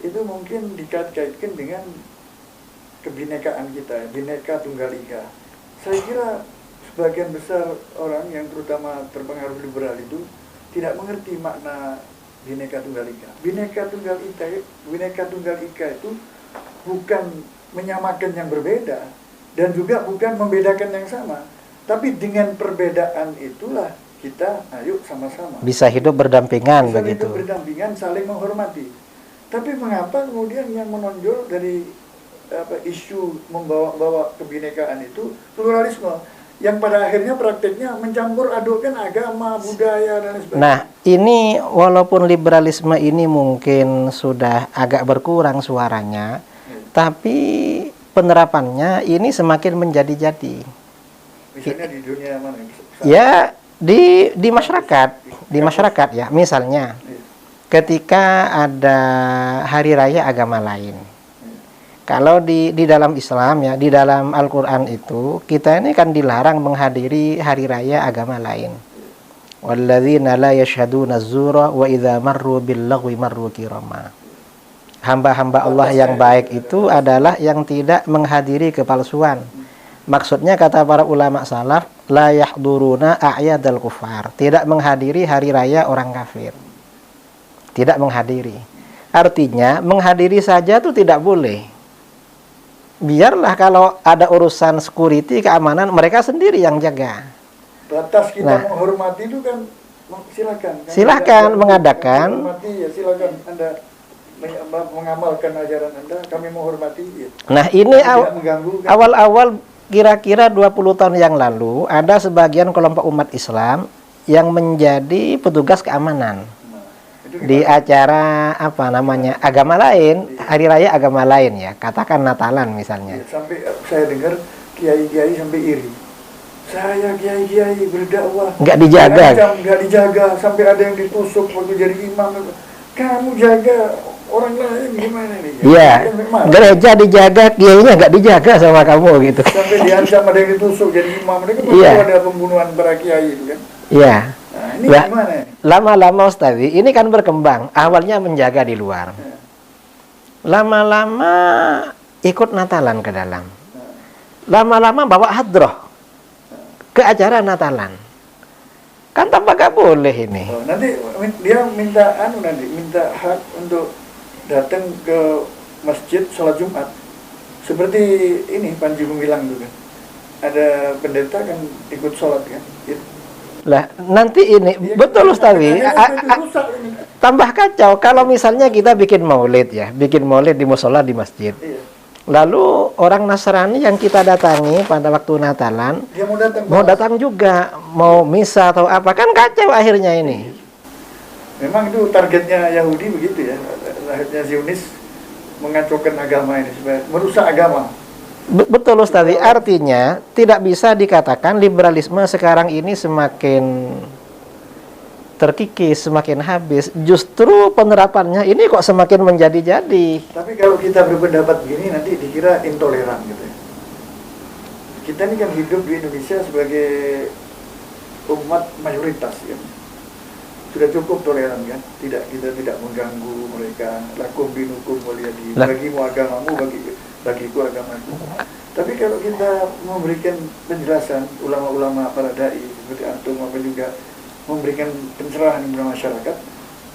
itu mungkin dikait-kaitkan dengan kebinekaan kita, Bhinneka Tunggal Ika. Saya kira sebagian besar orang yang terutama terpengaruh liberal itu tidak mengerti makna Bhinneka Tunggal Ika. Bhinneka Tunggal Ika itu bukan menyamakan yang berbeda dan juga bukan membedakan yang sama. Tapi dengan perbedaan itulah kita ayo sama-sama. Bisa hidup berdampingan Bisa begitu. hidup berdampingan, saling menghormati. Tapi mengapa kemudian yang menonjol dari isu membawa kebinekaan itu pluralisme yang pada akhirnya prakteknya mencampur adukkan agama, budaya dan lain sebagainya. Nah, ini walaupun liberalisme ini mungkin sudah agak berkurang suaranya, tapi penerapannya ini semakin menjadi-jadi. Misalnya di dunia mana? Ya, di masyarakat ya. Misalnya ketika ada hari raya agama lain. Kalau di dalam Islam ya, di dalam Al-Qur'an itu kita ini kan dilarang menghadiri hari raya agama lain. Walladzina la yashhaduna az-zura wa idza marru bil lagwi marru kirama. Hamba-hamba Allah yang baik itu adalah yang tidak menghadiri kepalsuan. Maksudnya kata para ulama salaf, la yahduruna a'yadal kufar, tidak menghadiri hari raya orang kafir. Tidak menghadiri. Artinya menghadiri saja itu tidak boleh. Biarlah kalau ada urusan security, keamanan, mereka sendiri yang jaga. Batas kita menghormati itu kan silakan. Silakan mengadakan. Menghormati ya silakan Anda mengamalkan ajaran Anda, kami menghormati. Ya. Nah, ini tidak mengganggu. Kan? Awal-awal kira-kira 20 tahun yang lalu ada sebagian kelompok umat Islam yang menjadi petugas keamanan di acara apa namanya agama lain, hari raya agama lain ya, katakan Natalan misalnya. Ya, sampai saya dengar kiai-kiai sampai iri. Saya kiai-kiai berdakwah Nggak dijaga. Nggak dijaga, sampai ada yang ditusuk waktu jadi imam. Kamu jaga orang lain gimana nih? Iya, gereja dijaga, kiainya nggak dijaga sama kamu gitu. Sampai diancam ada yang ditusuk jadi imam. Mereka ada pembunuhan para kiai itu kan. Iya. Nah, ini Ya, gimana? lama-lama Ustaz, ini kan berkembang. Awalnya menjaga di luar. Lama-lama ikut Natalan ke dalam. Lama-lama bawa hadroh ke acara Natalan. Kan tambah gak boleh ini. Oh, nanti dia minta hak untuk datang ke masjid sholat Jumat. Seperti ini Panji Gumilang juga. Ada pendeta kan ikut sholat kan. Gitu. Lah, nanti ini Ya, betul Ustawi. rusak ini. Tambah kacau kalau misalnya kita bikin maulid ya, bikin maulid di musola di masjid. Iya. Lalu orang Nasrani yang kita datangi pada waktu Natalan Dia mau datang juga, mau misa atau apa, kan kacau akhirnya ini. Memang itu targetnya Yahudi begitu ya. Targetnya Zionis mengacaukan agama ini supaya merusak agama. Betul Ustaz, artinya tidak bisa dikatakan liberalisme sekarang ini semakin terkikis, semakin habis. Justru penerapannya ini kok semakin menjadi-jadi. Tapi kalau kita berpendapat begini nanti dikira intoleran gitu ya. Kita ini kan hidup di Indonesia sebagai umat mayoritas kan. Sudah cukup toleran kan? Kita tidak mengganggu mereka. Lakum binukum waliyadi. Bagimu agamamu, bagiku agamaku. Tapi kalau kita memberikan penjelasan ulama-ulama para dai seperti antum apa juga memberikan pencerahan kepada masyarakat,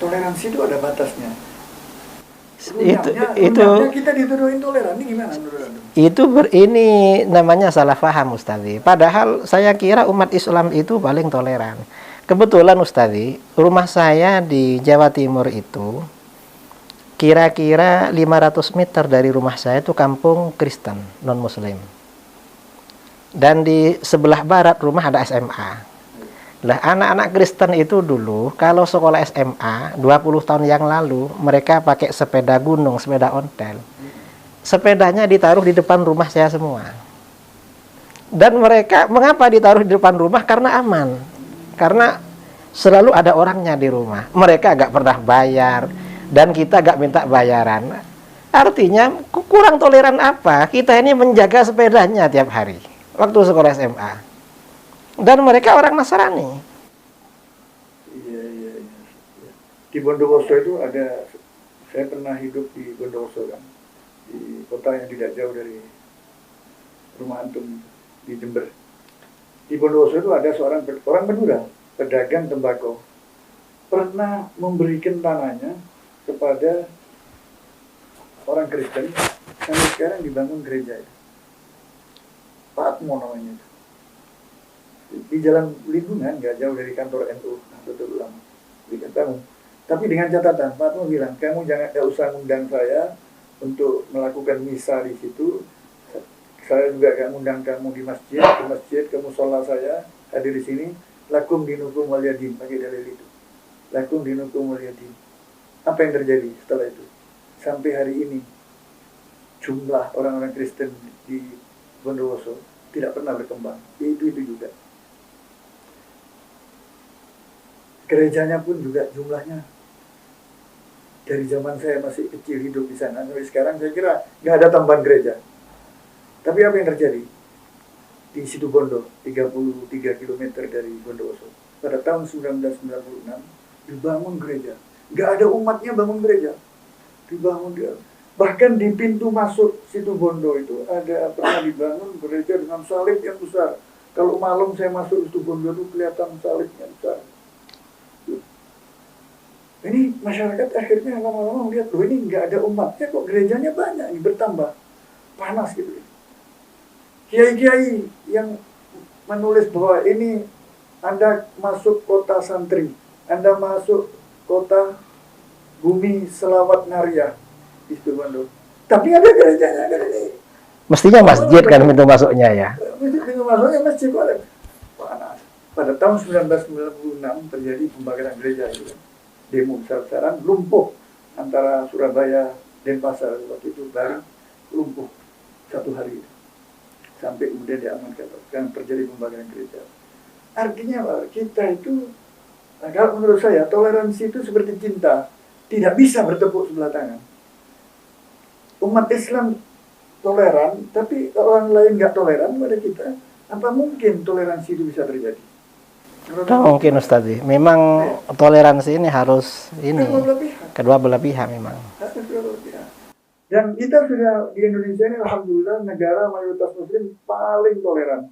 toleransi itu ada batasnya. Itu Kita dituduh intoleran, ini gimana menurut Anda? ini namanya salah paham Ustazi. Padahal saya kira umat Islam itu paling toleran. Kebetulan Ustazi, rumah saya di Jawa Timur itu kira-kira 500 meter dari rumah saya itu kampung Kristen, non-Muslim. Dan di sebelah barat rumah ada SMA. Lah anak-anak Kristen itu dulu kalau sekolah SMA 20 tahun yang lalu mereka pakai sepeda gunung, sepeda ontel. Sepedanya ditaruh di depan rumah saya semua. Dan mereka mengapa ditaruh di depan rumah? Karena aman. Karena selalu ada orangnya di rumah. Mereka gak pernah bayar dan kita gak minta bayaran. Artinya kurang toleran apa? Kita ini menjaga sepedanya tiap hari waktu sekolah SMA. Dan mereka orang Nasrani. Iya. Di Bondowoso itu ada, saya pernah hidup di Bondowoso kan, di kota yang tidak jauh dari rumah antum di Jember. Di Bondowoso itu ada seorang orang Madura, pedagang tembakau, pernah memberikan tanahnya kepada orang Kristen, sampai sekarang dibangun gereja itu. Patmo namanya itu. Di Jalan Lindungan, nggak jauh dari kantor NU, Nahdlatul Ulama. Dikatakan, tapi dengan catatan, Pak Atmo bilang, kamu jangan gak usah undang saya untuk melakukan misa di situ. Saya juga gak undang kamu di masjid, kamu sholat saya hadir di sini. Lakum dinukum wal yadim, pakai dalil itu. Lakum dinukum wal yadim. Apa yang terjadi setelah itu? Sampai hari ini, jumlah orang-orang Kristen di Bondowoso tidak pernah berkembang. Itu juga. Gerejanya pun juga jumlahnya dari zaman saya masih kecil hidup di sana sampai sekarang saya kira nggak ada tambahan gereja. Tapi apa yang terjadi di Situbondo 33 km dari Bondowoso pada tahun 1996 dibangun gereja. Nggak ada umatnya bangun gereja, dibangun dia. Bahkan di pintu masuk Situbondo itu ada pernah dibangun gereja dengan salib yang besar. Kalau malam saya masuk Situbondo itu kelihatan salibnya besar. Ini masyarakat akhirnya lama-lama melihat, loh ini nggak ada umatnya kok gerejanya banyak, ini bertambah panas gitu. Kiai-kiai yang menulis bahwa ini Anda masuk kota santri, Anda masuk kota bumi selawat Naria di Situbondo. Tapi ada gerejanya kan ini. Mestinya masjid kan pintu masuknya ya. Pintu masuknya masjid panas. Pada tahun 1996 terjadi pembakaran gereja itu kan. Demo besar-besaran, lumpuh antara Surabaya, Denpasar waktu itu Bali, lumpuh satu hari sampai kemudian diamankan kan terjadi pembakaran gereja. Artinya Pak, kita itu, nah, kalau menurut saya toleransi itu seperti cinta, tidak bisa bertepuk sebelah tangan. Umat Islam toleran, tapi orang lain nggak toleran pada kita, apa mungkin toleransi itu bisa terjadi? Tidak mungkin Ustadz, memang toleransi ini harus kedua belah pihak memang. Dan kita sudah di Indonesia ini alhamdulillah negara mayoritas muslim paling toleran.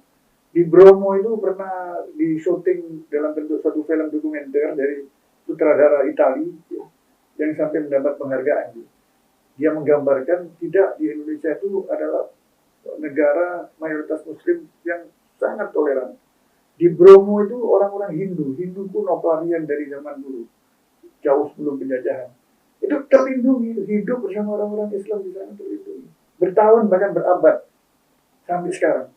Di Bromo itu pernah di syuting dalam bentuk satu film dokumenter dari sutradara Itali yang sampai mendapat penghargaan. Dia menggambarkan tidak di Indonesia itu adalah negara mayoritas muslim yang sangat toleran. Di Bromo itu orang-orang Hindu kuno pelarian dari zaman dulu, jauh sebelum penjajahan. Itu terlindungi, hidup bersama orang-orang Islam di sana terlindungi. Bertahun bahkan berabad sampai sekarang.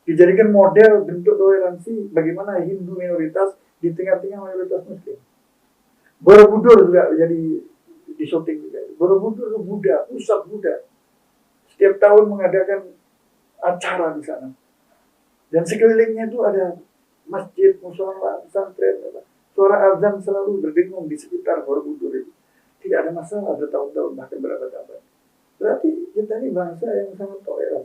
Dijadikan model bentuk toleransi bagaimana Hindu minoritas di tengah-tengah mayoritas Muslim. Borobudur juga jadi di syuting juga. Borobudur itu Buddha, pusat Buddha. Setiap tahun mengadakan acara di sana. Dan sekelilingnya itu ada masjid, mushola, pesantren. Suara azan selalu berdengung di sekitar Borobudur itu. Tidak ada masalah bertahun-tahun, bahkan berabad-abad. Berarti kita ini bangsa yang sangat toleran.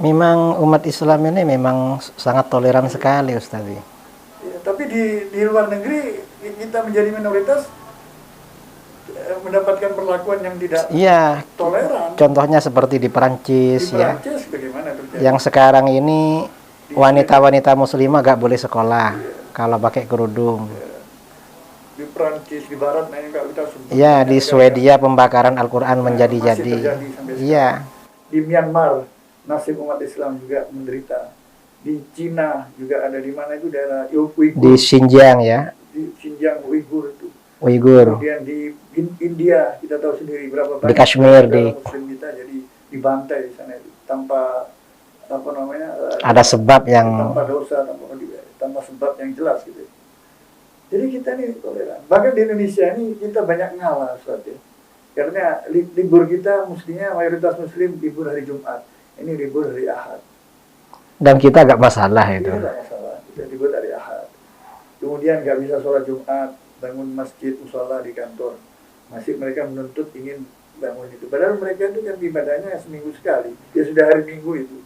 Memang umat Islam ini memang sangat toleran sekali Ustaz. Ya, tapi di luar negeri kita menjadi minoritas mendapatkan perlakuan yang tidak toleran. Contohnya seperti di Perancis, bagaimana terjadi? Yang sekarang ini wanita-wanita muslimah gak boleh sekolah kalau pakai kerudung. Di Perancis, di Barat, nah enggak kita sebut. Iya, di Swedia pembakaran Al-Quran menjadi-jadi. Iya. Di Myanmar, nasib umat Islam juga menderita. Di Cina juga ada, di mana itu daerah Uyghur. Di Xinjiang ya. Di Xinjiang Uyghur itu. Uighur. Kemudian di India kita tahu sendiri berapa banyak Kashmir, negara Muslim kita jadi dibantai di sana itu tanpa apa namanya Ada sebab yang tanpa dosa, tanpa sebab yang jelas gitu. Jadi kita ini toleran. Bahkan di Indonesia ini kita banyak ngalah Ustaz ya. Karena libur kita mestinya mayoritas Muslim libur hari Jumat. Ini libur hari Ahad. dan kita agak masalah itu. Ini tidak masalah. Kita libur hari Ahad. Kemudian nggak bisa sholat Jumat, bangun masjid, musola di kantor. Masih mereka menuntut ingin bangun itu. Padahal mereka itu kan ibadahnya seminggu sekali. Ya sudah hari Minggu itu.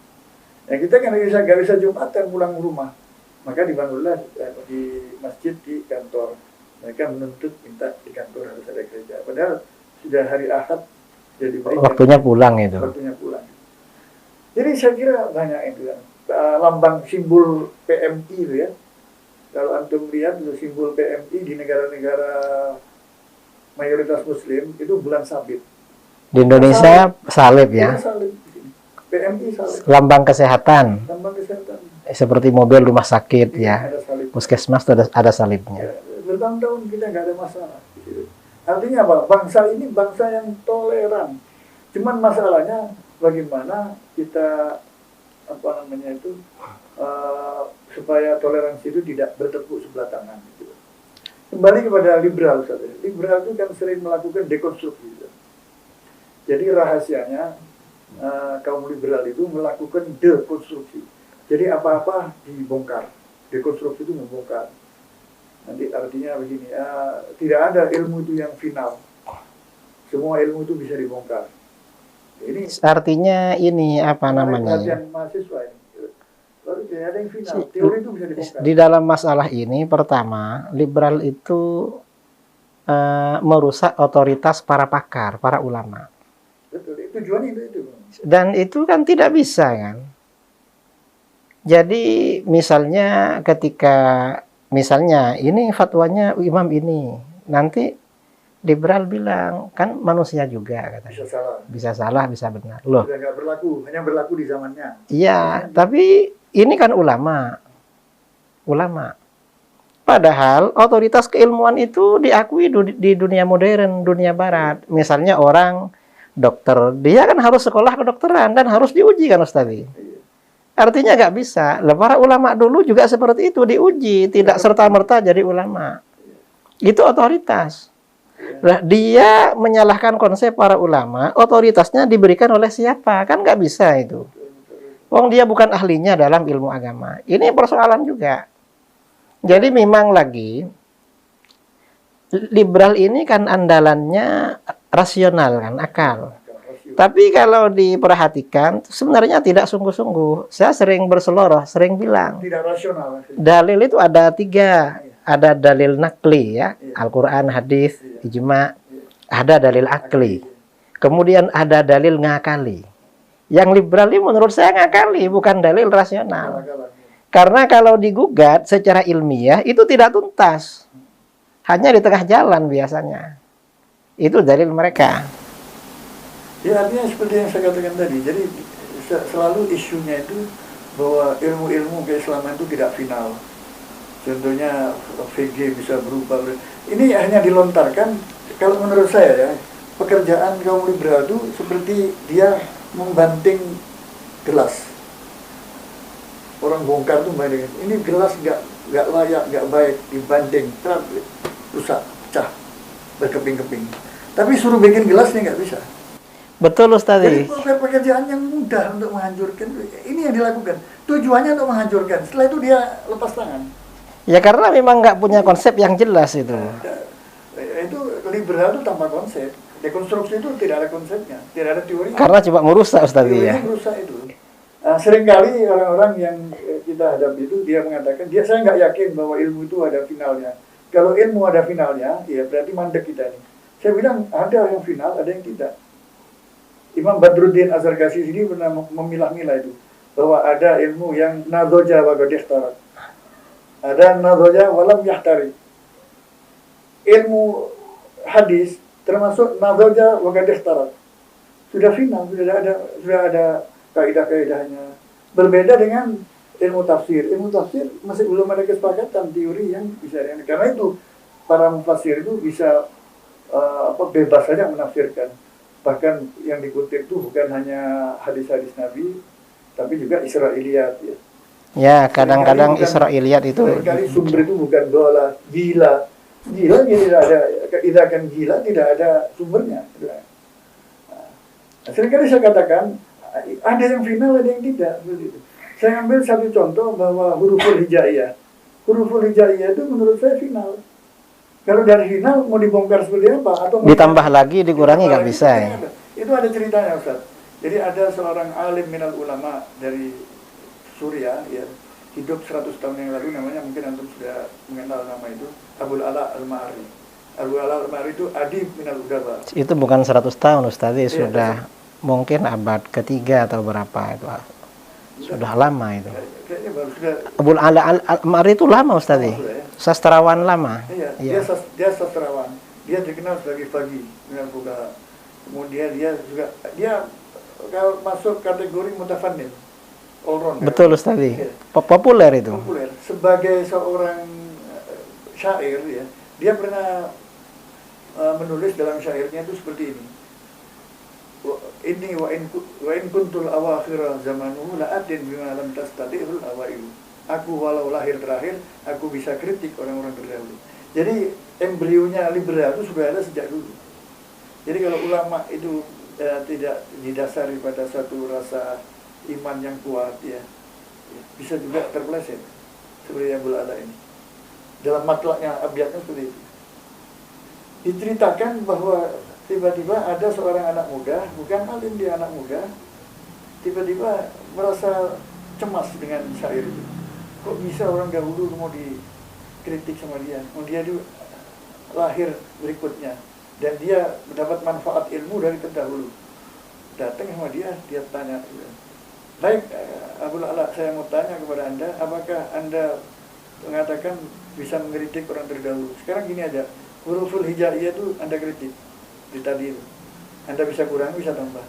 Nah kita kan nggak bisa Jumatan pulang rumah. Maka dibangunlah di masjid di kantor. Mereka menuntut minta di kantor harus ada gereja. Padahal sudah hari Ahad jadi Waktunya pulang itu. Waktunya pulang. Jadi saya kira banyak itu kan. Lambang simbol PMI itu ya. Kalau antum lihat itu simbol PMI di negara-negara mayoritas Muslim itu bulan sabit. Di Indonesia salib ya. Salib. PMI salib. Lambang kesehatan. Lambang kesehatan. Seperti mobil rumah sakit ya. Ada salib. Puskesmas itu ada salibnya. Bertahun-tahun kita nggak ada masalah. Artinya apa? Bangsa ini bangsa yang toleran. Cuman masalahnya bagaimana kita apa namanya itu supaya toleransi itu tidak bertepuk sebelah tangan. Gitu. Kembali kepada liberal, Ustaz. Liberal itu kan sering melakukan dekonstruksi. Gitu. Jadi rahasianya kaum liberal itu melakukan dekonstruksi. Jadi apa-apa dibongkar. Dekonstruksi itu membongkar. Nanti artinya begini, tidak ada ilmu itu yang final. Semua ilmu itu bisa dibongkar. Ini Artinya ini apa namanya? Perhatian mahasiswa ini. Lalu tidak ada yang final. Teori itu bisa dibongkar. Di dalam masalah ini, pertama, liberal itu merusak otoritas para pakar, para ulama. Betul, tujuannya itu. Dan itu kan tidak bisa kan. Jadi misalnya misalnya ini fatwanya imam ini, nanti liberal bilang kan manusia juga katanya. Bisa salah, bisa benar. Loh. Sudah nggak berlaku, hanya berlaku di zamannya. Iya, tapi ini kan ulama. Padahal otoritas keilmuan itu diakui di dunia modern, dunia barat. Misalnya orang dokter, dia kan harus sekolah kedokteran dan harus diuji kan Ustaz. Artinya nggak bisa. Para ulama dulu juga seperti itu, diuji, tidak serta-merta jadi ulama. Itu otoritas. Nah, dia menyalahkan konsep para ulama, otoritasnya diberikan oleh siapa? Kan nggak bisa itu. Wong dia bukan ahlinya dalam ilmu agama. Ini persoalan juga. Jadi memang lagi, liberal ini kan andalannya rasional kan, akal. Tapi kalau diperhatikan, sebenarnya tidak sungguh-sungguh. Saya sering berseloroh, sering bilang. Tidak rasional. Dalil itu ada 3. Ada dalil nakli ya, Al-Quran, hadis, ijma. Ada dalil akli. Kemudian ada dalil ngakali. Yang liberal ini menurut saya ngakali, bukan dalil rasional. Karena kalau digugat secara ilmiah, itu tidak tuntas. Hanya di tengah jalan biasanya. Itu dalil mereka. Ya artinya seperti yang saya katakan tadi, jadi selalu isunya itu bahwa ilmu-ilmu keislaman itu tidak final. Contohnya VG bisa berubah. Ini hanya dilontarkan, kalau menurut saya ya, pekerjaan kaum liberal itu seperti dia membanting gelas. Orang bongkar tuh banting, ini gelas nggak layak, nggak baik, dibanting, rusak, pecah, berkeping-keping. Tapi suruh bikin gelasnya nggak bisa. Betul Ustaz. Jadi pekerjaan yang mudah untuk menghancurkan, ini yang dilakukan. Tujuannya untuk menghancurkan, setelah itu dia lepas tangan. Ya karena memang nggak punya konsep yang jelas itu. Itu liberal itu tanpa konsep. Dekonstruksi itu tidak ada konsepnya, tidak ada teori. Karena coba merusak Ustaz ya. Merusak itu. Seringkali orang-orang yang kita hadapi itu dia mengatakan, saya nggak yakin bahwa ilmu itu ada finalnya. Kalau ilmu ada finalnya, ya berarti mandek kita ini. Saya bilang ada yang final, ada yang tidak. Imam Badruddin Az-Zarkashi ini pernah memilah-milah itu bahwa ada ilmu yang nadhoja wa qad ihtarat. Ada nadhoja walam yahtari. Ilmu hadis termasuk nadhoja wa qad ihtarat. Sudah final, sudah ada kaidah-kaidahnya. Berbeda dengan ilmu tafsir. Ilmu tafsir masih belum ada kesepakatan teori yang bisa karena itu para mufassir itu bisa bebas saja menafsirkan. Bahkan yang dikutip itu bukan hanya hadis-hadis Nabi, tapi juga Israiliyat ya. Ya, kadang-kadang Israiliyat itu Seringkali sumber itu bukan dola, gila tidak ada, tidak akan gila tidak ada sumbernya. Nah, seringkali saya katakan ada yang final, ada yang tidak. Saya ambil satu contoh bahwa huruful hijaiyah. Huruful hijaiyah itu menurut saya final. Kalau dari final mau dibongkar seperti apa? Atau ditambah lagi, dikurangi nggak bisa ya? Itu ada ceritanya Ustaz. Jadi ada seorang alim minal ulama dari Suriah ya, hidup 100 tahun yang lalu, namanya mungkin antum sudah mengenal nama itu, Abul Ala Al-Ma'ari. Abul Ala Al-Ma'ari itu adib minal udaba. Itu bukan 100 tahun Ustaz, sudah mungkin abad ketiga atau berapa itu. Sudah lama itu. Kayaknya baru sudah. Abul Ala Al-Ma'ari itu lama Ustaz. Ya. Sastrawan lama. Iya, dia sastrawan. Dia dikenal sebagai faqih minal fuqaha. Kemudian dia kalau masuk kategori mutafannin. All-round, betul Ustaz. Ya. Populer itu. Populer. Sebagai seorang syair ya, dia pernah menulis dalam syairnya itu seperti ini. Ini wa in kuntul awakhir zamanuhu la adin bima lam tastati'ul awailu. Aku walau lahir terakhir, aku bisa kritik orang-orang terdahulu. Jadi embrionya liberal itu sudah ada sejak dulu. Jadi kalau ulama itu tidak didasari pada satu rasa iman yang kuat ya, bisa juga terpeleset seperti Abul Ala ini. Dalam matlaknya abjadnya seperti itu. Diceritakan bahwa tiba-tiba ada seorang anak muda, bukan alim, dia anak muda, tiba-tiba merasa cemas dengan syair itu. Kok bisa orang dahulu mau dikritik sama dia? Dia itu lahir berikutnya dan dia mendapat manfaat ilmu dari terdahulu. Datang sama dia tanya, baik Abul Ala, saya mau tanya kepada Anda, apakah Anda mengatakan bisa mengkritik orang terdahulu? Sekarang gini aja, huruful hijaiyah itu Anda kritik di tadi itu, Anda bisa kurangi, bisa tambah.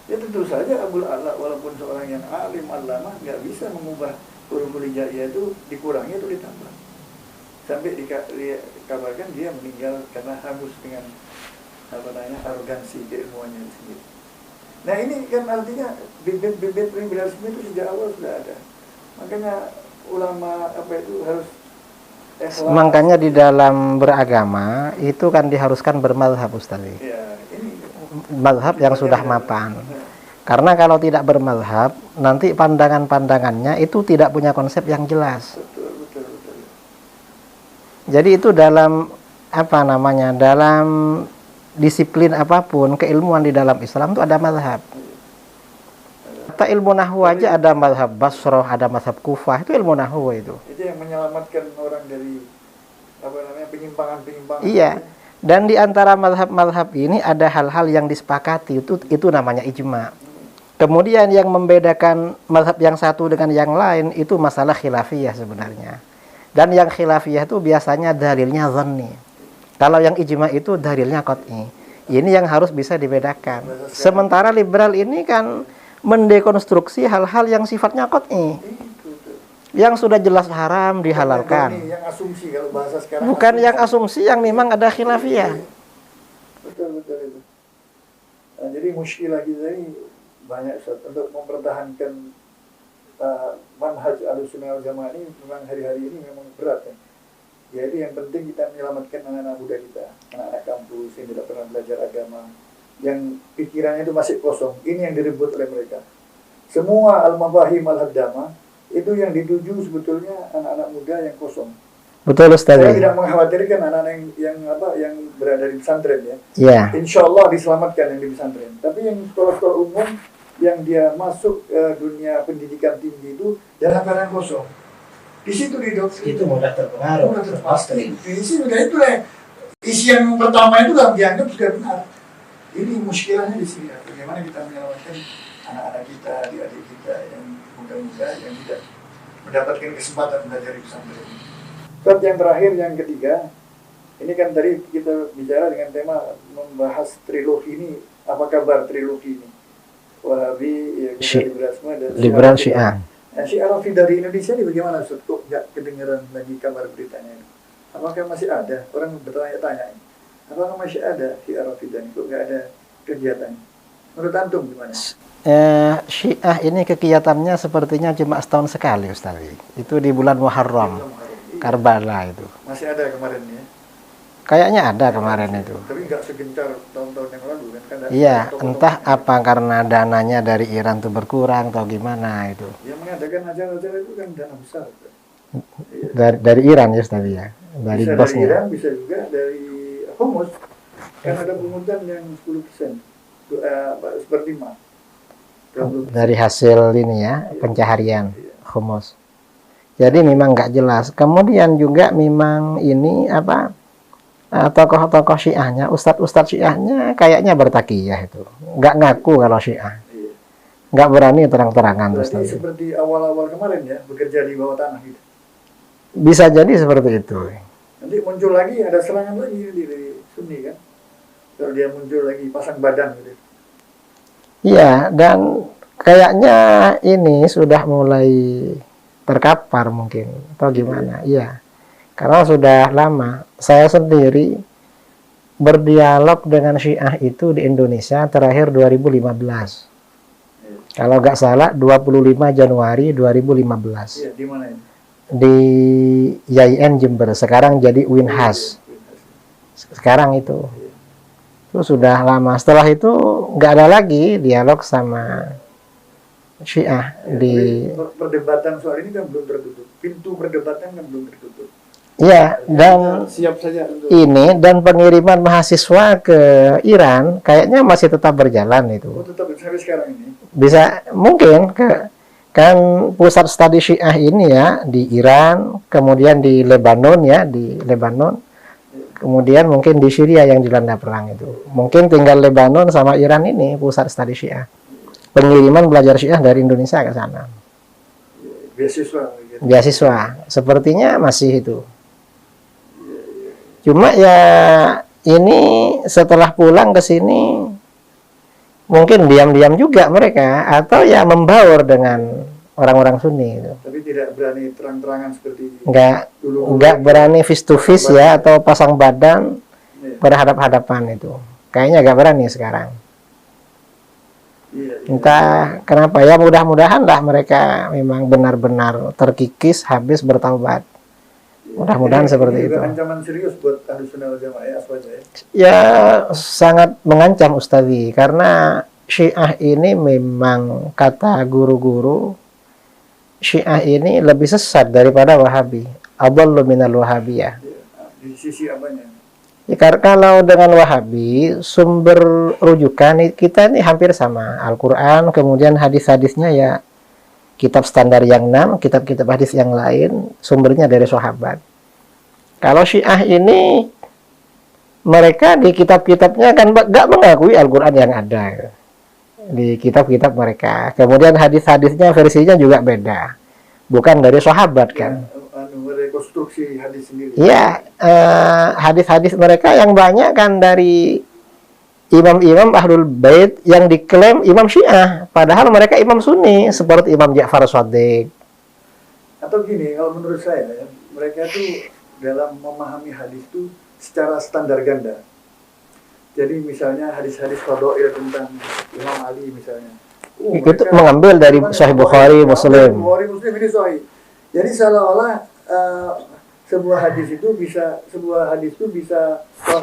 Ya tentu saja Abul Ala walaupun seorang yang alim allamah nggak bisa mengubah huruful hijaiyah itu dikurangi atau ditambah. Sampai dikabarkan dia meninggal karena hangus dengan arogansi keilmuannya sendiri. Nah ini kan artinya bibit-bibit liberalisme itu sejak awal sudah ada. Makanya ulama harus makanya di dalam beragama itu kan diharuskan bermadhab Ustaz. Ya, ini madhab yang sudah mapan. Karena kalau tidak bermadhab, nanti pandangan-pandangannya itu tidak punya konsep yang jelas. Betul. Jadi itu dalam dalam disiplin apapun, keilmuan di dalam Islam itu ada mazhab. Kata ilmu nahwu aja ada mazhab Basrah, ada mazhab Kufah, itu ilmu nahwu itu. Itu yang menyelamatkan orang dari penyimpangan-penyimpangan. Iya. Dan di antara mazhab-mazhab ini ada hal-hal yang disepakati, itu namanya ijma. Kemudian yang membedakan mazhab yang satu dengan yang lain itu masalah khilafiyah sebenarnya. Dan yang khilafiyah itu biasanya dalilnya dhanni. Kalau yang ijma itu dalilnya qat'i. Ini yang harus bisa dibedakan. Sementara liberal ini kan mendekonstruksi hal-hal yang sifatnya qat'i. Yang sudah jelas haram dihalalkan. Yang asumsi kalau bahasa sekarang. Bukan yang asumsi, yang memang ada khilafiyah. Betul itu. Nah, jadi muskilah kita ini banyak untuk mempertahankan manhaj Ahlussunnah wal Jamaah ini memang hari-hari ini memang berat ya. Jadi yang penting kita menyelamatkan anak-anak muda kita, anak-anak kampus yang tidak pernah belajar agama, yang pikirannya itu masih kosong. Ini yang direbut oleh mereka. Semua al-mafahim al-haddamah itu yang dituju sebetulnya anak-anak muda yang kosong. Betul Ustaz. Saya tidak mengkhawatirkan anak-anak yang berada di pesantren ya. Iya. Insya Allah diselamatkan yang di pesantren. Tapi yang sekolah-sekolah umum yang dia masuk dunia pendidikan tinggi itu dalam keadaan kosong. Di situ Itu mudah terpengaruh. Pasti. Di situ itu isi yang pertama itu kan dianggap sudah benar. Ini muskilahnya di sini. Bagaimana kita menyelamatkan anak-anak kita, adik-adik kita yang muda-muda yang tidak mendapatkan kesempatan belajar di pesantren. Sebab yang terakhir, yang ketiga, ini kan tadi kita bicara dengan tema membahas trilogi ini. Apa kabar trilogi ini? Wahabi, liberalisme, dan liberal Syiah. Syiah Rafi dari Indonesia ini bagaimana Ustaz? Kok nggak kedengeran lagi kabar beritanya ini? Apakah masih ada? Orang bertanya-tanya, apakah masih ada Syiah Rafidah itu nggak ada kegiatan? Menurut antum gimana? Syiah ini kegiatannya sepertinya cuma setahun sekali Ustaz. Itu di bulan Muharram, Karbala itu. Masih ada kemarin ya? Kayaknya ada kemarin itu. Tapi nggak segencar tahun-tahun yang lalu kan? Iya, entah apa karena dananya dari Iran tuh berkurang atau gimana itu. Yang mengadakan acara-acara itu kan dana besar. Dari Iran ya Ustaz ya. Dari Bisa dari bosnya. Iran, bisa juga dari Humus. Kan ada pungutan yang 10%. Seperti mah. Dari hasil ini ya, pencaharian humus. Jadi memang nggak jelas. Kemudian juga memang ini apa, tokoh-tokoh Syiahnya, ustadz-ustadz Syiahnya kayaknya bertakiyah itu. Nggak ngaku kalau Syiah. Nggak berani terang-terangan. Berarti seperti awal-awal kemarin ya, bekerja di bawah tanah gitu. Bisa jadi seperti itu. Nanti muncul lagi, ada serangan lagi dari Sunni kan. Kalau dia muncul lagi, pasang badan gitu. Iya, dan kayaknya ini sudah mulai terkapar mungkin, atau gimana. Iya, karena sudah lama. Saya sendiri berdialog dengan Syiah itu di Indonesia terakhir 2015. Kalau nggak salah 25 Januari 2015. Iya, di mana ini? Di YIN Jember, sekarang jadi Winhas. Sekarang itu sudah lama. Setelah itu nggak ada lagi dialog sama Syiah di perdebatan soal ini kan belum tertutup. Pintu perdebatan kan belum tertutup. ya, dan Siap saja untuk ini dan pengiriman mahasiswa ke Iran kayaknya masih tetap berjalan itu. tetap sampai sekarang ini. Bisa mungkin kan pusat studi Syiah ini ya di Iran, kemudian di Lebanon ya, di Lebanon. Kemudian mungkin di Syria yang dilanda perang itu. Mungkin tinggal Lebanon sama Iran ini pusat studi Syiah. Pengiriman belajar Syiah dari Indonesia ke sana. Beasiswa gitu. Beasiswa. Sepertinya masih itu. Cuma ya ini setelah pulang ke sini mungkin diam-diam juga mereka atau ya membaur dengan orang-orang Sunni itu. Tapi tidak berani terang-terangan seperti Nggak berani face to face ya atau pasang badan Iya. berhadap-hadapan itu. Kayaknya nggak berani sekarang. Iya, iya. Entah kenapa ya, mudah-mudahan lah mereka memang benar-benar terkikis habis bertaubat. Mudah-mudahan Ini seperti juga itu. ancaman serius buat Ahlussunnah wal Jamaah ya, Aswaja ya. Ya sangat mengancam Ustazi karena Syiah ini memang kata guru-guru Syiah ini lebih sesat daripada Wahabi. Adallu minal Wahabiyah. Di sisi apanya? Ya, kalau dengan Wahabi sumber rujukan kita ini hampir sama. Al-Quran, kemudian hadis-hadisnya ya kitab standar yang 6, kitab-kitab hadis yang lain sumbernya dari sahabat. Kalau Syiah ini mereka di kitab-kitabnya kan nggak mengakui Al-Quran yang ada di kitab-kitab mereka. Kemudian hadis-hadisnya versinya juga beda, bukan dari sahabat kan. Rekonstruksi hadis sendiri. Iya, hadis-hadis mereka yang banyak kan dari imam-imam Ahlul Bait yang diklaim imam Syiah, padahal mereka imam Sunni seperti Imam Ja'far Shadiq. Atau gini, kalau menurut saya ya, mereka tuh dalam memahami hadis itu secara standar ganda. Jadi misalnya hadis-hadis fadhail tentang Imam Ali misalnya. Itu mengambil dari Sahih Bukhari, Muslim. Bukhari, Muslim ini sahih. Jadi seolah-olah sebuah hadis itu bisa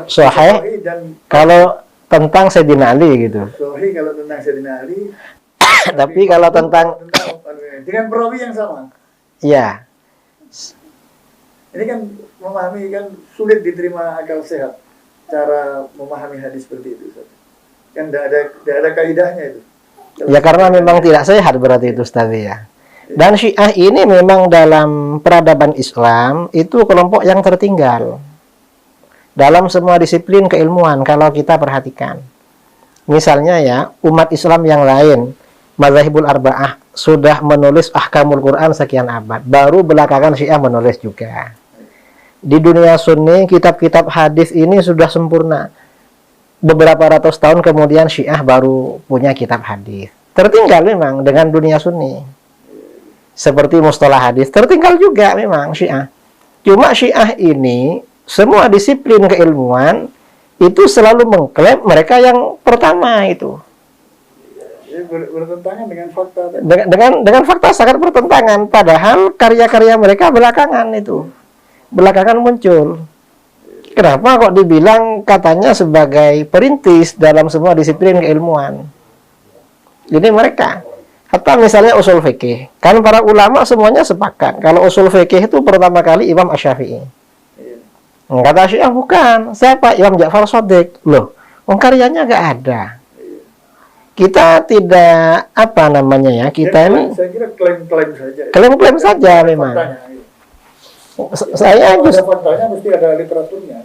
Sahih dan kalau tentang Sayyidina Ali gitu. sahih kalau tentang Sayyidina Ali. Tapi kalau tentang dengan perawi yang sama. ya, Ini kan memahami kan sulit diterima akal sehat cara memahami hadis seperti itu. Ustaz. Kan tidak ada kaidahnya itu. ya karena memang tidak sehat berarti itu Ustaz ya. Dan Syiah ini memang dalam peradaban Islam itu kelompok yang tertinggal dalam semua disiplin keilmuan kalau kita perhatikan. Misalnya ya, umat Islam yang lain, Madzhabul Arba'ah sudah menulis Ahkamul Quran sekian abad, baru belakangan Syiah menulis juga. Di dunia Sunni, kitab-kitab hadis ini sudah sempurna. Beberapa ratus tahun kemudian Syiah baru punya kitab hadis. Tertinggal memang dengan dunia Sunni. Seperti mustalah hadis, tertinggal juga memang Syiah. Cuma Syiah ini semua disiplin keilmuan itu selalu mengklaim mereka yang pertama itu. Bertentangan dengan fakta. Dengan fakta sangat bertentangan, padahal karya-karya mereka belakangan itu. Belakangan muncul. Kenapa kok dibilang katanya sebagai perintis dalam semua disiplin keilmuan? Ini mereka. Hatta misalnya usul fikih, kan para ulama semuanya sepakat kalau usul fikih itu pertama kali Imam Asy-Syafi'i. Kata Syiah bukan. Siapa? Imam Ja'far Shadiq. Loh, karyanya nggak ada. Kita tidak apa namanya ya, kita ini saya kira klaim-klaim saja. Klaim-klaim saja memang. Saya ada faktanya mesti ada literaturnya.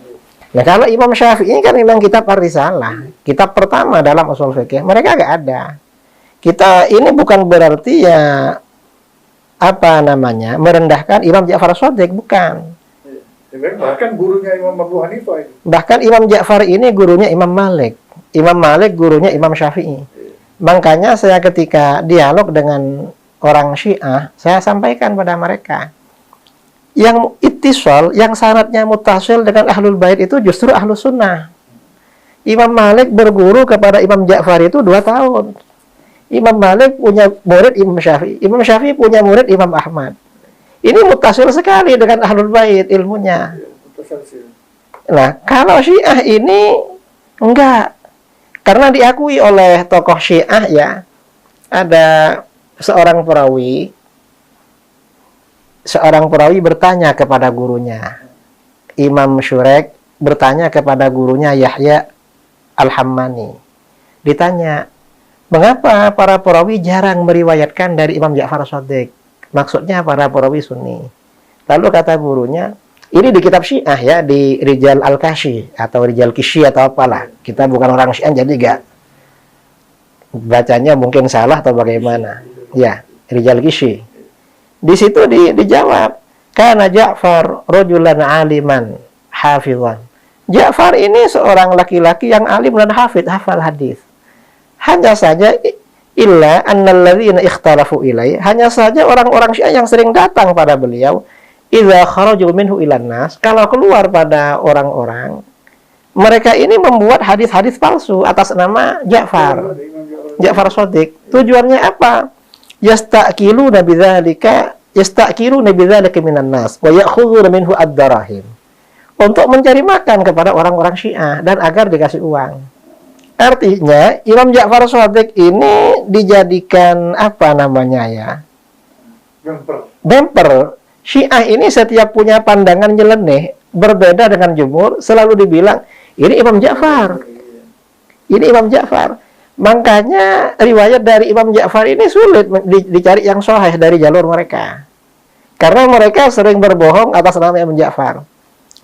Nah, kalau Imam Syafi'i kan memang kitab Ar-Risalah, kitab pertama dalam usul fikih. Mereka nggak ada. Kita ini bukan berarti ya apa namanya merendahkan Imam Ja'far Shadiq, bukan. Bahkan gurunya Imam Abu Hanifah itu. Bahkan Imam Ja'far ini gurunya Imam Malik. Imam Malik gurunya Imam Syafi'i. Makanya saya ketika dialog dengan orang Syiah, saya sampaikan pada mereka, yang ittisal, yang syaratnya muttasil dengan Ahlul Bait itu justru Ahlus Sunnah. Imam Malik berguru kepada Imam Ja'far itu 2 tahun. Imam Malik punya murid Imam Syafi'i. Imam Syafi'i punya murid Imam Ahmad. Ini muttasil sekali dengan Ahlul Bait ilmunya. Nah, kalau Syiah ini enggak. Karena diakui oleh tokoh Syiah ya, ada seorang perawi bertanya kepada gurunya. Imam Syurek bertanya kepada gurunya Yahya Al-Hammani. Ditanya, mengapa para perawi jarang meriwayatkan dari Imam Ja'far Shadiq? Maksudnya para perawi Sunni. Lalu kata gurunya, ini di kitab Syiah ya, di Rijal Al-Kashi atau Rijal Kishi atau apalah. Kita bukan orang Syiah jadi gak bacanya mungkin salah atau bagaimana. Ya, Rijal Kishi. Di situ dijawab, kana Ja'far rajulan aliman hafizan. Ja'far ini seorang laki-laki yang alim dan hafal hadis. Hanya saja illa annal ladzina ikhtalafu ilai, hanya saja orang-orang Syiah yang sering datang pada beliau, idza kharaju minhu ilan nas, kalau keluar pada orang-orang, mereka ini membuat hadis-hadis palsu atas nama Ja'far Shadiq. Tujuannya apa? Yasta'kiluna bidzalika minan nas wa ya'khuduna minhu ad-darahim. Untuk mencari makan kepada orang-orang Syiah dan agar dikasih uang. Artinya Imam Ja'far Shadiq ini dijadikan apa namanya ya? Bumper. Syiah ini setiap punya pandangan nyeleneh, berbeda dengan jumhur, selalu dibilang, ini Imam Ja'far. Ini Imam Ja'far. Makanya riwayat dari Imam Ja'far ini sulit dicari yang sahih dari jalur mereka. Karena mereka sering berbohong atas nama Imam Ja'far.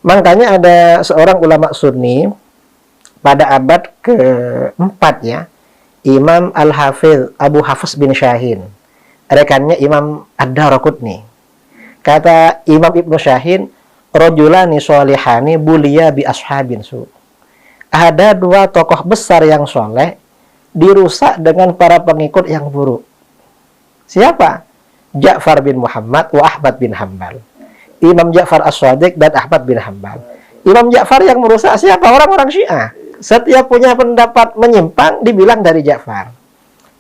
Makanya ada seorang ulama Sunni pada abad ke-4 ya, Imam Al-Hafidh Abu Hafs bin Syahin. Rekannya Imam Ad-Daraqutni. Kata Imam Ibnu Syahin, rajulani sholihani buliya bi ashabin su. Ada 2 tokoh besar yang soleh dirusak dengan para pengikut yang buruk. Siapa? Ja'far bin Muhammad wa Ahmad bin Hanbal. Imam Ja'far As-Shadiq dan Ahmad bin Hanbal. Imam Ja'far yang merusak siapa? Orang-orang Syiah. Setiap punya pendapat menyimpang dibilang dari Ja'far.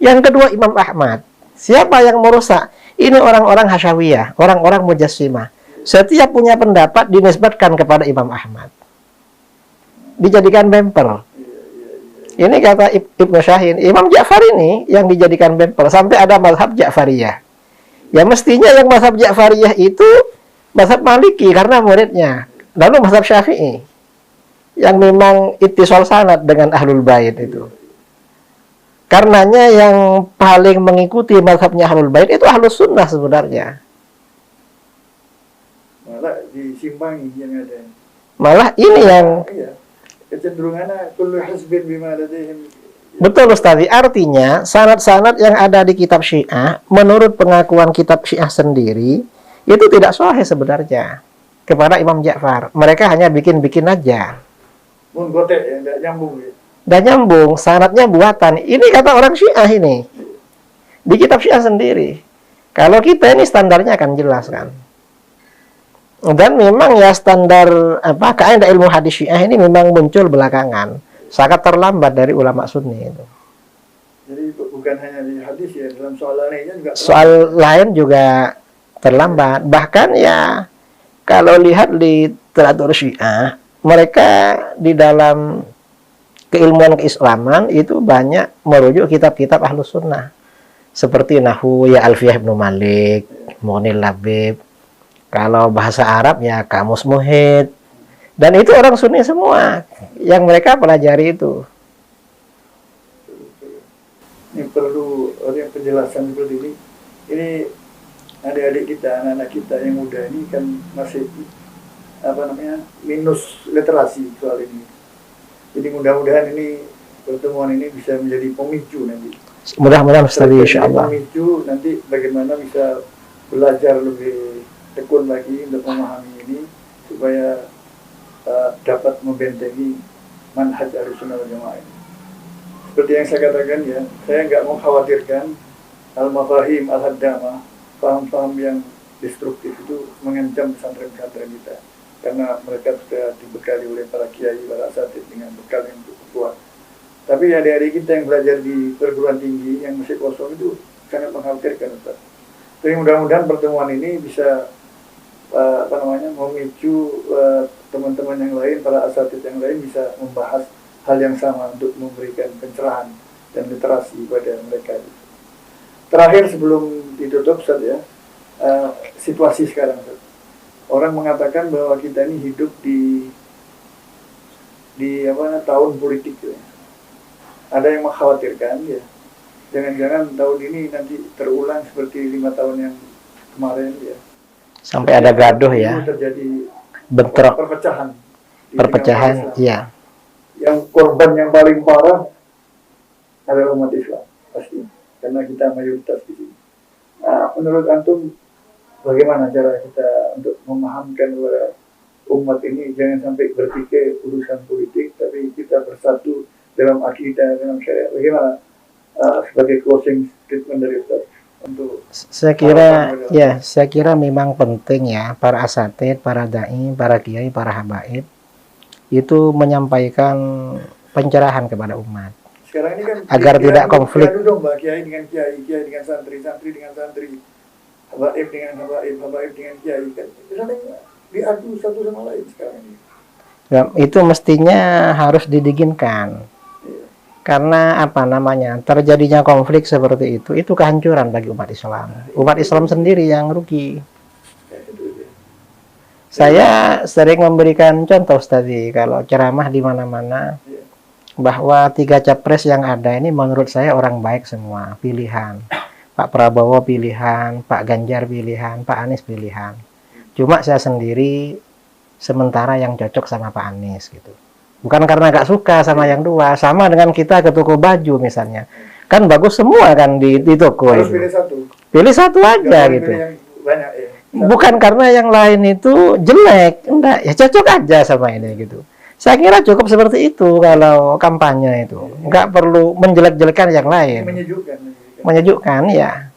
Yang kedua Imam Ahmad. Siapa yang merusak? Ini orang-orang Hasyawiyah, orang-orang Mujassimah. Setiap punya pendapat dinisbatkan kepada Imam Ahmad. Dijadikan bumper. Ini kata Ibnu Syahin. Imam Ja'far ini yang dijadikan bumper. Sampai ada mazhab Ja'fariyah. Ya mestinya yang mazhab Ja'fariyah itu mazhab Maliki karena muridnya. Lalu mazhab Syafi'i. Yang memang ittisal sanad dengan Ahlul Bait itu. Karenanya yang paling mengikuti mazhabnya Ahlul Bait itu Ahlus Sunnah sebenarnya. Malah disimpangi yang ada. Malah ini yang kecenderungannya kullu hizbin bima ladaihim. Betul Ustaz. Artinya sanad-sanad yang ada di kitab Syiah menurut pengakuan kitab Syiah sendiri itu tidak sahih sebenarnya kepada Imam Ja'far. Mereka hanya bikin-bikin aja. Menggotek ya, enggak nyambung ya. Dan nyambung, sanadnya buatan. Ini kata orang Syiah ini. Di kitab Syiah sendiri. Kalau kita ini standarnya akan jelas kan. Dan memang ya standar apa kaidah ilmu hadis Syiah ini memang muncul belakangan, sangat terlambat dari ulama Sunni itu. Jadi bukan hanya di hadis ya, dalam soal lainnya juga. Soal lain juga terlambat. Bahkan ya kalau lihat di literatur Syiah, mereka di dalam keilmuan keislaman itu banyak merujuk kitab-kitab Ahlus Sunnah. Seperti Nahwu ya Alfiyah Ibnu Malik, Mughni Labib. Kalau bahasa Arab ya Kamus Muhid. Dan itu orang Sunni semua yang mereka pelajari itu. Ini perlu yang penjelasan seperti ini. Ini adik-adik kita, anak-anak kita yang muda ini kan masih minus literasi soal ini. Jadi mudah-mudahan ini pertemuan ini bisa menjadi pemicu nanti. Mudah-mudahan Ustaz, insyaallah. Pemicu nanti bagaimana bisa belajar lebih tekun lagi untuk memahami ini supaya dapat membentengi manhaj Ahlussunnah wal Jamaah ini. Seperti yang saya katakan ya, saya nggak mengkhawatirkan al-mafahim al-haddamah, paham-paham yang destruktif itu mengancam pesantren-pesantren kita. Karena mereka sudah dibekali oleh para kiai, para asatid dengan bekal yang cukup kuat. Tapi adik-adik kita yang belajar di perguruan tinggi yang masih kosong itu sangat mengkhawatirkan, Ustaz. Tapi mudah-mudahan pertemuan ini bisa memicu teman-teman yang lain, para asatid yang lain bisa membahas hal yang sama untuk memberikan pencerahan dan literasi pada mereka. Terakhir sebelum ditutup, Ustaz ya, situasi sekarang, Ustaz. Orang mengatakan bahwa kita ini hidup di tahun politik ya. Ada yang mengkhawatirkan ya, jangan-jangan tahun ini nanti terulang seperti 5 tahun yang kemarin ya. Sampai ada gaduh ya. Terjadi bentrok, perpecahan, iya. Yang korban yang paling parah adalah umat Islam pasti, karena kita mayoritas di sini. Nah, menurut antum bagaimana cara kita untuk memahamkan kepada umat ini jangan sampai berpikir urusan politik, tapi kita bersatu dalam akidah, dalam syariat. Bagaimana sebagai closing statement dari Ustaz untuk saya kira memang penting ya para asatid, para dai, para kiai, para habaib itu menyampaikan pencerahan kepada umat. Sekarang ini kan agar tidak konflik. Kiai dengan kiai, kiai dengan santri, santri dengan santri, habaib dengan habaib, habaib dengan kiai, kan saling diadu satu sama lain sekarang ini. Ya, itu mestinya harus didinginkan. Karena terjadinya konflik seperti itu kehancuran bagi umat Islam. Umat Islam sendiri yang rugi. Saya sering memberikan contoh tadi kalau ceramah di mana-mana bahwa 3 capres yang ada ini menurut saya orang baik semua, pilihan. Pak Prabowo pilihan, Pak Ganjar pilihan, Pak Anies pilihan. Cuma saya sendiri sementara yang cocok sama Pak Anies gitu. Bukan karena gak suka sama yang dua, sama dengan kita ke toko baju misalnya. Kan bagus semua kan di toko harus itu. Pilih satu aja gitu. Banyak, ya. Bukan karena yang lain itu jelek, enggak, ya cocok aja sama ini gitu. Saya kira cukup seperti itu kalau kampanye itu. Enggak perlu menjelek-jelekan yang lain. Menyejukkan ya.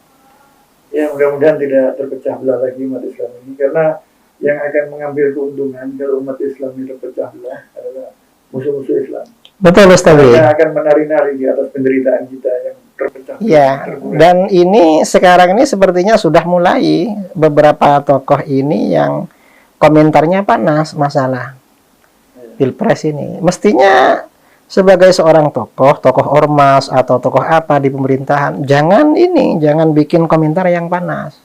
Ya mudah-mudahan tidak terpecah belah lagi umat Islam ini, karena yang akan mengambil keuntungan kalau umat Islam ini terpecah belah adalah musuh-musuh Islam. Betul, Ustaz. Yang akan menari-nari di atas penderitaan kita yang terpecah. Ya, dan ini sekarang ini sepertinya sudah mulai beberapa tokoh ini yang komentarnya panas masalah Pilpres ini. Mestinya sebagai seorang tokoh ormas atau tokoh apa di pemerintahan, jangan bikin komentar yang panas.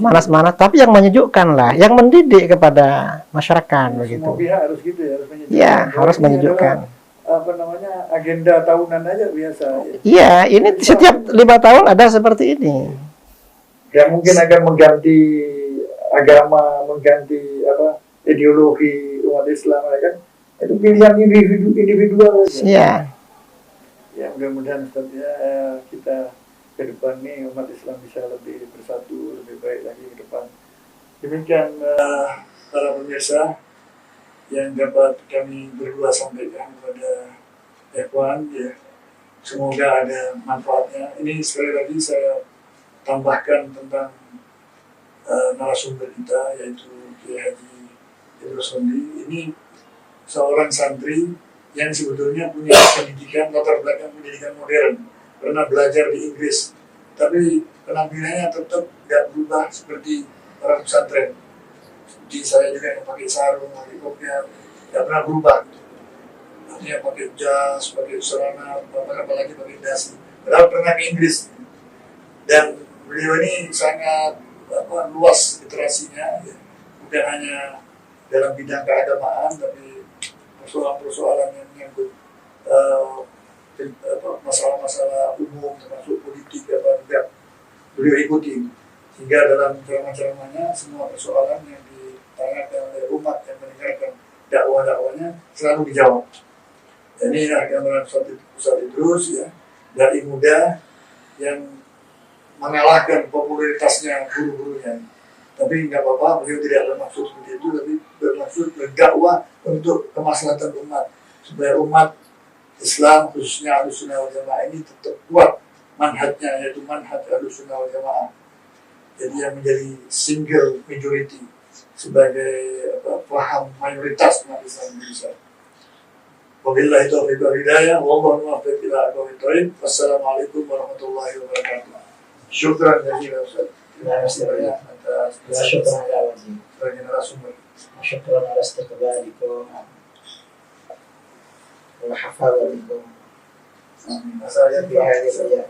Manas-manas, tapi yang menyejukkan lah, yang mendidik kepada masyarakat begitu. Semua pihak harus gitu ya, harus menyejukkan. Ya, harus menyejukkan. Agenda tahunan aja biasa. Iya, ini setiap 5 tahun ada seperti ini. Yang mungkin akan mengganti agama, mengganti ideologi umat Islam, kan? Itu pilihan individual aja. Iya. Ya mudah-mudahan ya, kita ke depan nih umat Islam bisa lebih bersatu, lebih baik lagi ke depan. Demikian para pemirsa yang dapat kami berdua sampaikan kepada ikhwan ya. Semoga ada manfaatnya. Ini sekali lagi saya tambahkan tentang narasumber kita, yaitu Kiai Haji Idrus Hamdi ini seorang santri yang sebetulnya punya pendidikan, latar belakang pendidikan modern, pernah belajar di Inggris, tapi penampilannya tetap nggak berubah seperti orang pesantren. Seperti saya juga yang pakai sarung, pakai kopiah, nggak pernah berubah. Artinya pakai jas, pakai celana, apalagi pakai dasi. Padahal pernah ke Inggris. Dan beliau ini sangat luas literasinya, ya. Bukan hanya dalam bidang keagamaan, tapi persoalan-persoalan yang menyangkut masalah-masalah umum, termasuk politik, juga beliau ikuti. Sehingga dalam ceramah-ceramahnya, semua persoalan yang ditanyakan oleh umat yang mendengarkan dakwah-dakwahnya selalu dijawab. Dan inilah gambaran Ustaz Idrus, ya, dari muda yang mengalahkan popularitasnya guru-gurunya. Tapi nggak apa-apa, beliau tidak bermaksud seperti itu, tapi bermaksud berdakwah untuk kemaslahatan umat, supaya umat Islam khususnya Ahlussunnah wal Jamaah ini tetap kuat manhajnya, yaitu manhaj Ahlussunnah wal Jamaah. Jadi yang menjadi single majority sebagai paham mayoritas umat Islam Indonesia. Wabillahi taufiq wal hidayah, wallahu muwaffiq ila aqwamit thoriq. Wassalamualaikum warahmatullahi wabarakatuh. Syukran jazilan Ustaz. Syukran ala wajib. Sebagai narasumber. Syukran ala istiqbalikum. Wa hafadhalikum. Saya Bi hadhihi